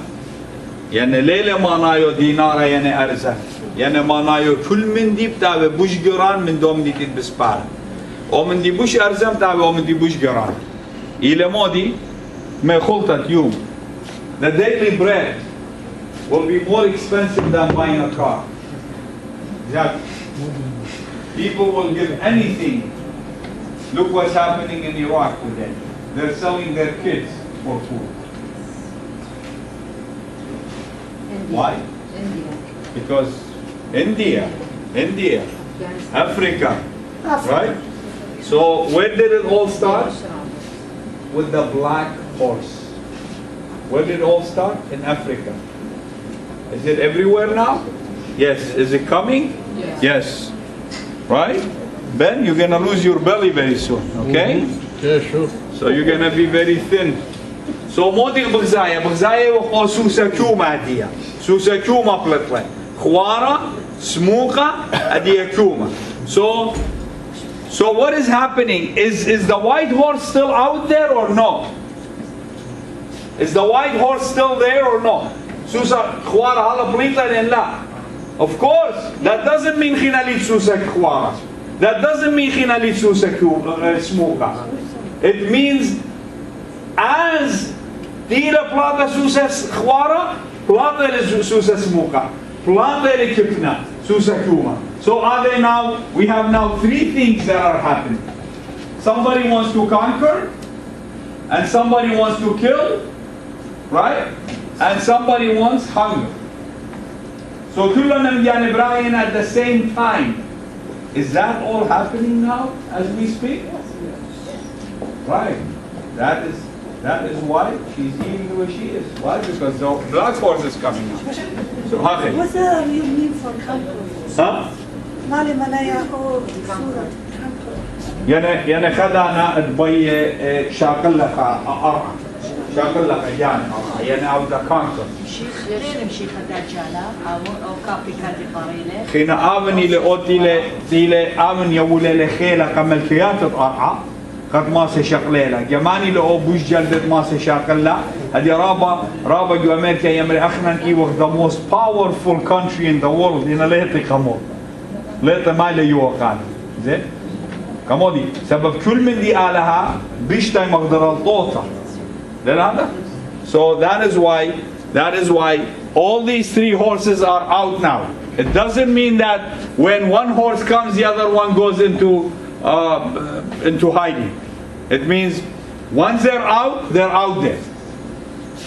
يعني ليلة ما نايو دينارة يعني أرزة يعني ما نايو كل من دي بتاعي بوش جيران من دوم دي تلبس بار أو من دي بوش أرزة بتاعي أو من دي بوش جيران إلى مودي ما خلطة يوم the daily bread will be more expensive than buying a car. Exactly. People will give anything. Look what's happening in Iraq today. They're selling their kids for food. Why? India. Because India, Africa, right? So where did it all start? With the black horse. Where did it all start? In Africa. Is it everywhere now? Yes. Is it coming? Yes. Yes. Right? Ben, you're gonna lose your belly very soon, okay? Yeah, sure. So you're gonna be very thin. So modig bgzaya wa susa kuma adia. Susa kuma pletle. Khwara, smuka, adia kuma. So what is happening? Is the white horse still out there or no? Is the white horse still there or no? Susa khwara hala pletle and la. Of course, that doesn't mean khinalit susa khwara. That doesn't mean khinalit susa smuka. It means as tira plata susa khwara, plata le susa smuka, plata le kipna, susa kuma. So are they now? We have now three things that are happening. Somebody wants to conquer, and somebody wants to kill, right? And somebody wants hunger. So kullana Ibrahim at the same time. Is that all happening now as we speak? Right. That is why she's eating the way she is. Why? Because the black horse is coming out. So okay. What do you mean for conquer? Huh? Mali manaya or surah conquer. يعني خدعنا البي شاقل لك أرع شاقل لك يعني أرع يعني أو ذا كانكر خينا آمني لأوتي لي آمن يولي لخيلة كمل كيات الأرع قد ما سيشقليلا جماني لو بوش جلدت ما سيشقلا هذه رابا جو أمريكا يمري أخنا إيوه the most powerful country in the world هنا ليتي خمول ليتي ما لي يوقان زين كمودي سبب كل من دي آلها بيشتاي مقدر الطوطة هذا so that is why all these three horses are out now. It doesn't mean that when one horse comes the other one goes into hiding. It means once they're out there.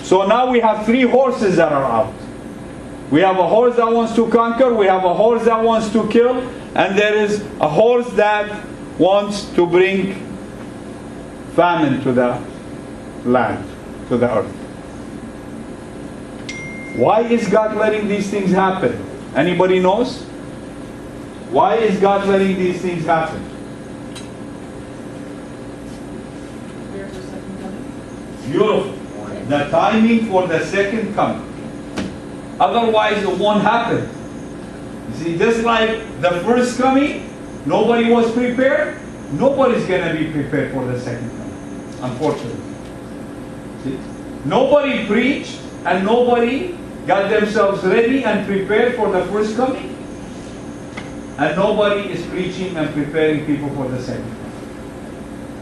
So now we have three horses that are out. We have a horse that wants to conquer, we have a horse that wants to kill, and there is a horse that wants to bring famine to the land, to the earth. Why is God letting these things happen? Anybody knows? Why is God letting these things happen? Beautiful. The timing for the second coming. Otherwise it won't happen. You see, just like the first coming, nobody was prepared, nobody's going to be prepared for the second coming, unfortunately. See? Nobody preached and nobody got themselves ready and prepared for the first coming. And nobody is preaching and preparing people for the second coming.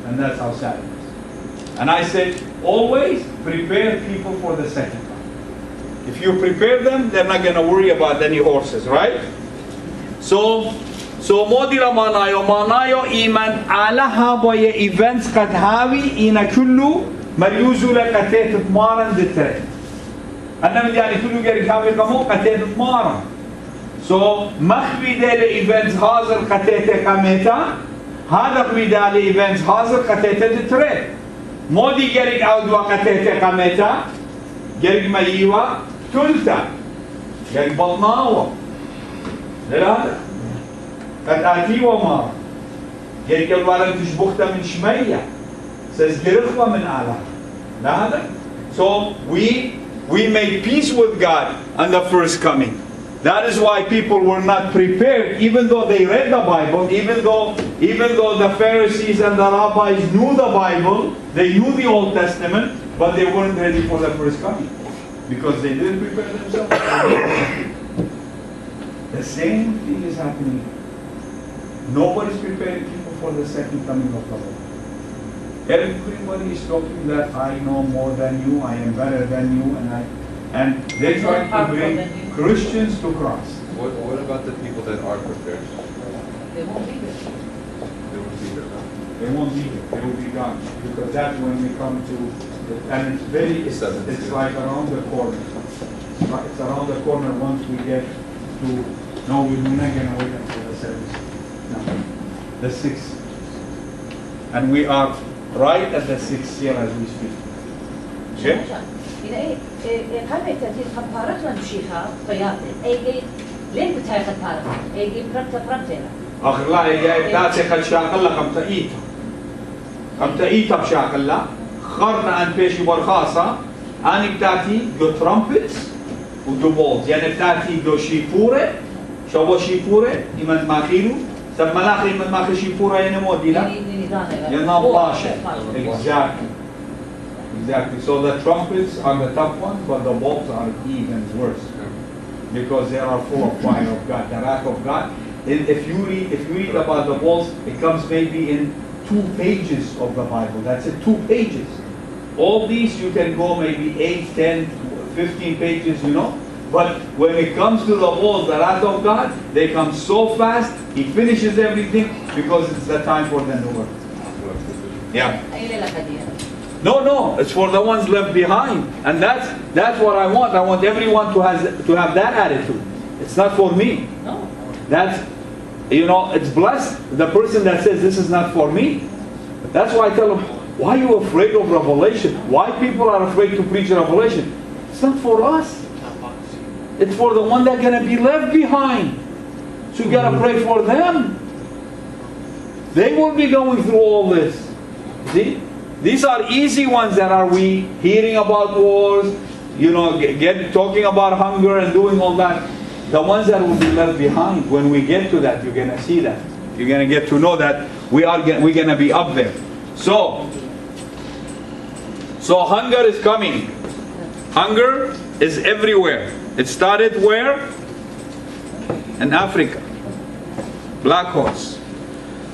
And that's how sad it is. And I said, always prepare people for the second coming. If you prepare them, they're not going to worry about any horses, right? So modira manayo iman alaha boye events qad hawi ina kullu مريوزو لقتات تمارن دتري أنا من يعني كله جري كامل كمو قتات تمارن so مخبي ده لإيفنتس هذا القتات كميتا هذا خبي ده لإيفنتس هذا القتات دتري مودي جري عود وقتات كميتا جري مايوا تلتا جري بطناوا لا قد آتي وما جري كالوالد تشبخته من شمية سيزجرخوا من أعلى So we made peace with God on the first coming. That is why people were not prepared, even though they read the Bible, even though the Pharisees and the rabbis knew the Bible, they knew the Old Testament, but they weren't ready for the first coming because they didn't prepare themselves. The same thing is happening. Nobody's preparing people for the second coming of the Lord. Everybody is talking that I know more than you, I am better than you, and they're trying to bring Christians to Christ. What about the people that are prepared? They won't be there. They won't be there. They won't be here. They will be gone because that's when we come to, and it's like around the corner. It's around the corner once we get to. No, we're not going to wait until the 7th. No, the 6th, and we are right at the 6th year as we speak. Okay? كان تأتي خبارات ونشيخة طياتي أي لين بتاعي خبارات أي برمتة آخر لا هي تأتي خد شاقل لكم تأيت. أبتأيت بشاكلا خرنا أن بيشي برخاصة أنا بتاعتي جو trumpets ودو balls يعني بتاعتي جو شيفورة شو شيفورة إيمان ماخيلو سب ملاخ إيمان ماخي شيفورة يعني مودي لا ينام باشا exactly so the trumpets are the tough ones but the balls are even worse because they are full of fire of God the wrath of God. And if you read about the balls, it comes maybe in 2 pages of the Bible. That's it, 2 pages. All these you can go maybe 8, 10, 15 pages, you know. But when it comes to the balls, the wrath of God, they come so fast. He finishes everything because it's the time for them to work. Yeah. No, it's for the ones left behind, and that's what I want. I want everyone to have that attitude. It's not for me. No. That's, you know, it's blessed the person that says this is not for me. That's why I tell them, why are you afraid of revelation? Why people are afraid to preach revelation? It's not for us. It's for the one that's going to be left behind. So you got to pray for them. They will be going through all this. See? These are easy ones that are we hearing about wars, you know, talking about hunger and doing all that. The ones that will be left behind, when we get to that, you're going to see that. You're going to get to know that we're going to be up there. So hunger is coming. Hunger is everywhere. It started where? In Africa. Black horse.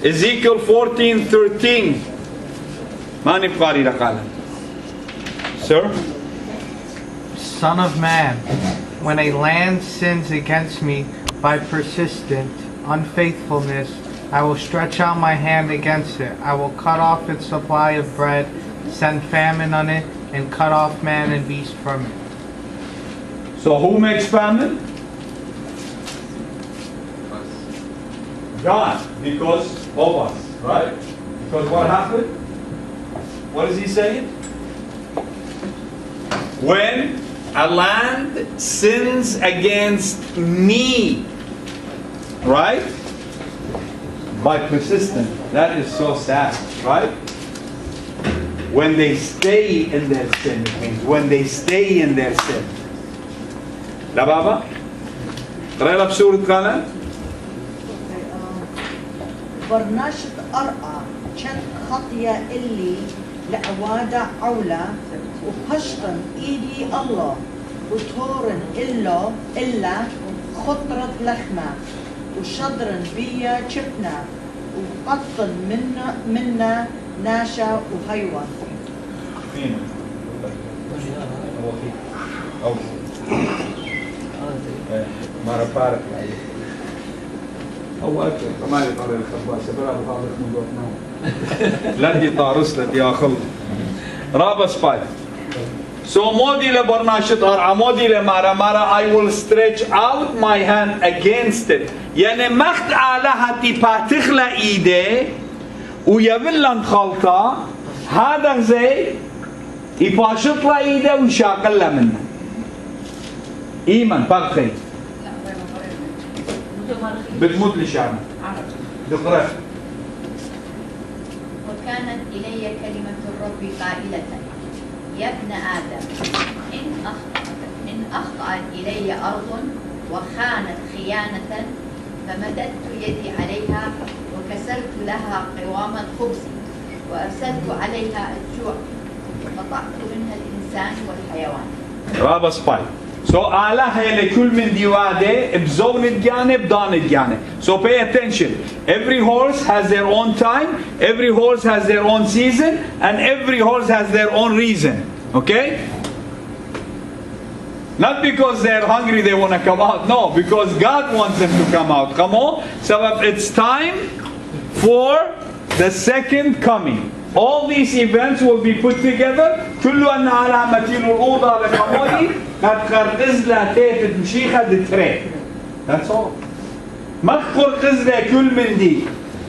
Ezekiel 14:13. Mani bqari laqala. Sir? Son of man, when a land sins against me by persistent unfaithfulness, I will stretch out my hand against it. I will cut off its supply of bread, send famine on it, and cut off man and beast from it. So who makes famine? God, because of us, right? Because what happened? What is he saying? When a land sins against me, right? By persistent. That is so sad, right? When they stay in their sin, it means when they stay in their sin. La Baba? قرأ لك سورة قلم؟ برناشط أرقى شد خطية اللي لأوادع عولة وحشطن إيدي الله وطورن إلا خطرة لخمة وشضرن بيا شفنا وقطن منا ناشا وهيوان. ما رفارق أول كمان يطار الخباز سبلا بخاطر مدوتنا لدي طارس لدي آخر رابس باي so مودي لبرناشط مودي لمارا I will stretch out my hand against it يعني مخت علىها تيبا تخلى إيدي ويبلن خلطة هذا زي يباشط له إيدي ويشاقل له منه إيمان بقي بتموت لشعبنا دقرة. وكانت إلي كلمة الرب قائلة يا ابن آدم إن أخطأت إلي أرض وخانت خيانة فمددت يدي عليها وكسرت لها قوام الخبز وأرسلت عليها الجوع وقطعت منها الإنسان والحيوان. رابس باي. So Allah hele kul min diwade bzonit gyane bdanit gyane. So pay attention. Every horse has their own time, every horse has their own season, and every horse has their own reason. Okay? Not because they're hungry they want to come out. No, because God wants them to come out. Come on. So it's time for the second coming. All these events will be put together. كل أن على متين الأوضة لخمودي قد خرقز لا تيفت مشيخة دتري. That's all. مخ خرقز لا كل من دي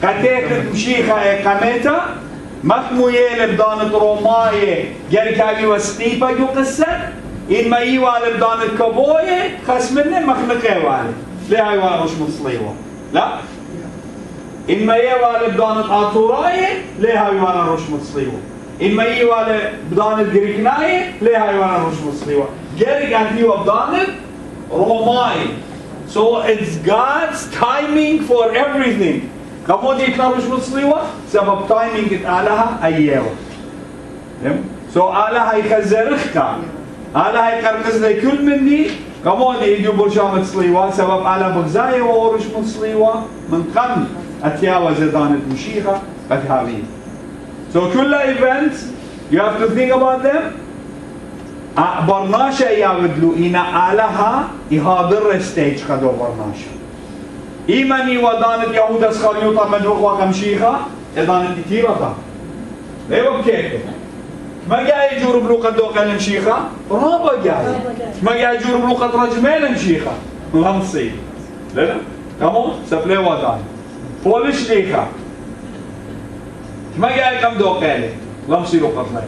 قد تيفت مشيخة إقامتها مخ موية لبدانة روماية جركاوي وسقيبة جو قصة إن ما يوالي لبدانة كبوية خس منه مخ نقيوالي لا يوالي مش مصليوه لا إما يوالد بدانت آتوراي ليها يوانا روش متصليوة إما يوالد بدانت جريكناي ليها يوانا روش متصليوة جريك أنتيوة بدانت روماي. So it's God's timing for everything. كمودي يتنا روش متصليوة سبب timing إتعالها أيوة. So آلها يخزرخك آلها يقرقز لي كل مني كمودي يجوا برشام تصليوة سبب آلها بغزاية وورش متصليوة من قبل أتياوة زدانة مشيخة أتهابين. So كل events you have to think about them. برناشا يابدلو إنا آلها يهادر ستيج خدو برناشا. إيماني ودانت يهودا سخريوطا مدوخ وكمشيخة إدانت تيرتا. ليه بكيكو؟ ما جاي يجور بلوقة دوقة المشيخة؟ رابا جاي. ما جاي يجور بلوقة رجمين المشيخة؟ لمصي. لا كمون سبلي ودان. فولش ليخة. ما جاي كم دوقة لي؟ لمصي لوقة لي.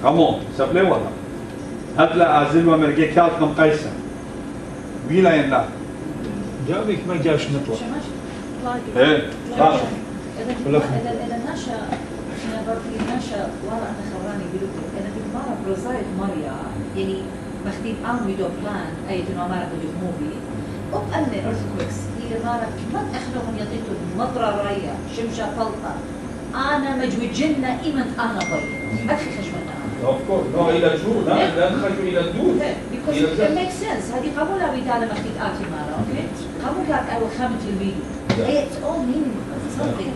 كمون سبلي ودان. هتلا أزل ومرجع كالكم قيسا. بيلا ينلا. جابك ما جاش نطلع. إيه. إذا نشأ نشأ ورا أنا خبراني بيقولوا أنا في مرة بروزايت مريا يعني مختيم فيديو بلان أي تنو مرة بدو موفي أني أرثكويكس هي مرة ما أخلوهم يطيتوا مطرة راية شمشة فلطة أنا مجوي جنة إيمت أنا ضيق أخي خشمنا Of course, no, إلى جود، لا نخرجوا إلى الدود. Because it makes sense. هذه قبولها بدالة مختيم آتي مرة، okay? قبولها أول خامة الفيديو. It's all meaningless. Something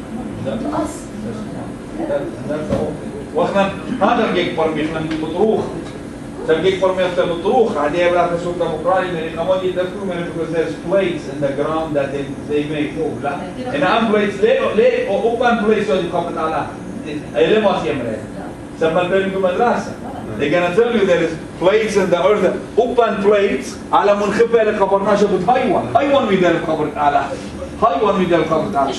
to us. واحنا هذا الجيك برمي احنا بطروخ. الجيك برمي احنا بطروخ. عادي بلا تسوق ديمقراطي من الكمال يدرسوا من because there's plates in the ground that they make move. لا. إن أم plates ليه open plates اللي قبض على. ليه ما سيمره. سمى البلد مدرسة. They're gonna tell you there is plates in the earth. Open plates على منخفة اللي خبرناش هايوان ويدل خبرت على. هايوان ويدل خبرت على.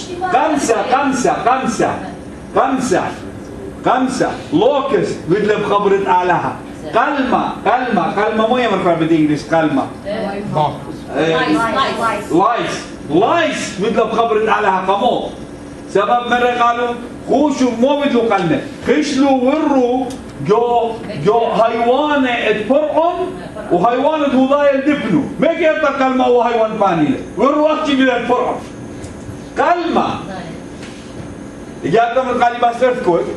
خمسة لوكس بدل بخبرت علىها كلمة مو يمرق بالإنجليز كلمة لايس بدل بخبرت علىها قمو سبب مرة قالوا خوشوا مو بدلو قلنا خشلوا وروا جو هايوانة اتبرعن وهايوانة هضايا الدفنوا ما كيبتا كلمة وهايوان ثانية وروا أختي بلا اتبرعن كلمة إجابة من قالي بس earthquake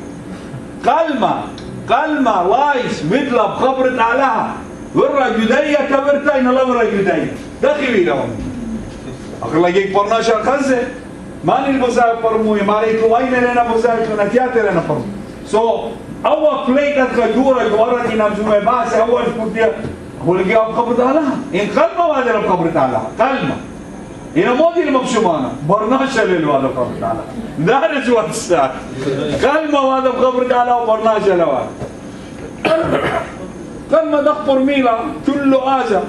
كلمة لايس بدلا بخبرت علىها ورا جدية كبرتين لا ورا جدية دخلي لهم أخلا جيك برناشا خزة ما نلبسها برموي ما ريتلوين لنا بزايت ونتياتر لنا برمو so أول بليت أتخجورة جوارة نمزومة باس أول فكرة هو اللي جاب بخبرت علىها إن كلمة ما دل بخبرت علىها كلمة هنا مودي المبشمانة برناشا للوالد بخبرت علىها that is what's that كلمة هذا بخبرت علىها وبرناشا لوالد كلمة دخبر ميلا كله آزا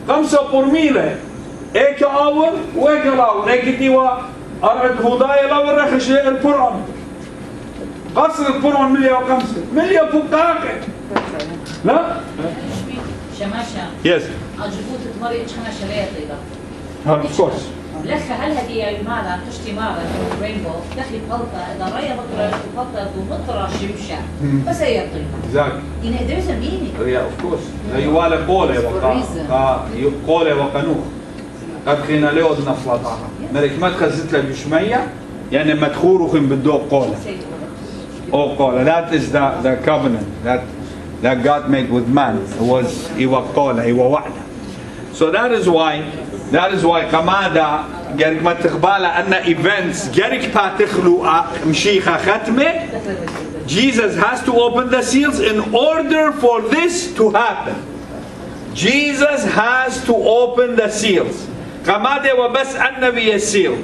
خمسة برميلة ايك اول وايك الاول ايك تيوا ارعد هدايا الاول رخش القرآن قصر القرآن 105 فقاقة لا شماشة يس أجبوت تمري إيش خنا شريعة طيبة of course لك هل هدية مالا تشتي مالا رينبو دخل بلطة إذا رأي مطرة بلطة ومطرة شمشة بس هي طيبة exactly there's a meaning yeah of course يوالي قولة وقنوخ قد خينا له أدنى فلاطها ملك ما تخزت له بشمية يعني ما تخورخن بالدوق قولة أو قولة that is the covenant that God made with man was إيوا قولة إيوا وعدة so that is why كمادا جرك ما تقبل أن events جرك باتخلو مشيخة ختمة Jesus has to open the seals in order for this to happen Jesus has to open the seals كمادا وبس النبي السيل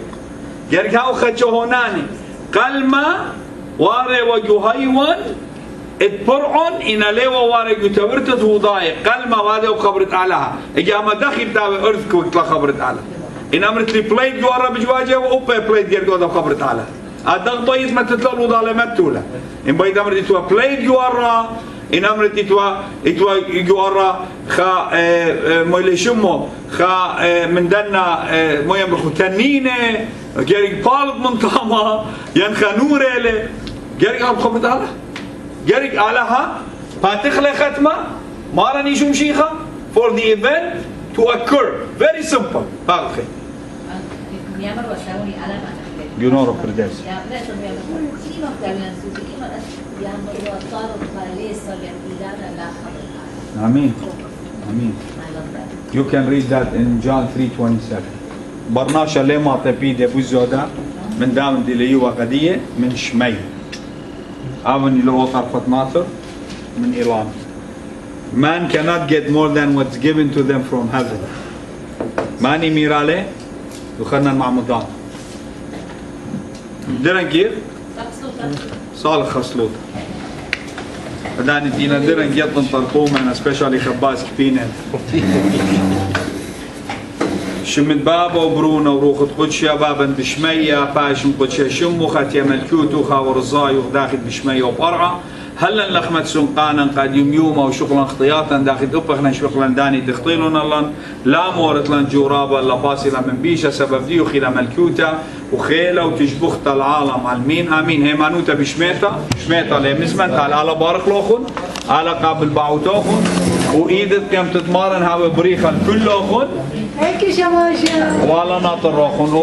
جرك هاو خجهوناني كلمة واري وجهيون اتبرعن إن ليوا واري جتورتت وضايق كلمة وهذا وخبرت علىها إجا دخل تابع earthquake لا خبرت على إن أمرت لي بليت جوارا بجواجه وأوبا بليت جرك وهذا خبرت على الضغط بيز ما تطلع وضالة متولة إن بيد أمرت تو بليت جوارا إن أمرت إتوا يجورا خا مويل شمو خا من دنا مويا بخو تنينة جريك بالد من طعمها ينخا نور إلي جريك أبخو بدالة جريك علىها باتخلي ختمة ما راني شو مشيخة for the event to occur very simple باقي يونورو بردس آمين آمين. You can read that in John 3:27. برناشا لما تبيد أبو زودا من دام دي ليوا قدية من شمي أبني لو طرفت ناطر من إيران. Man cannot get more than what's given to them from heaven. ماني ميرالي وخلنا المعمودان. درن كيف؟ صالح خصلوط. بداني تينا درن جتن طرقوم أنا especially خباز كفينا. شمت بابا وبرونا وروخت قدشيا بابا بشمية باشم قدشيا شمو خاتيا ملكوتو خاورزاي وداخل بشمية وبرعة هلا لخمت سنقانا قد يوم وشغلا اختياطا داخل أبخنا شغلا داني تخطيلنا لن لا مورت لن جورابا لا باصلة من بيشة سبب ديو خيلا ملكوتا وخيلة وتجبخت العالم عالمين آمين هيمانوتا بشميتا شميتا لمزمن تعال على بارك لوخن على قابل باعوتوخن وإيدت يوم تتمارن هاو بريخا كل لوخن هيك شماشة ولا ناطر روخن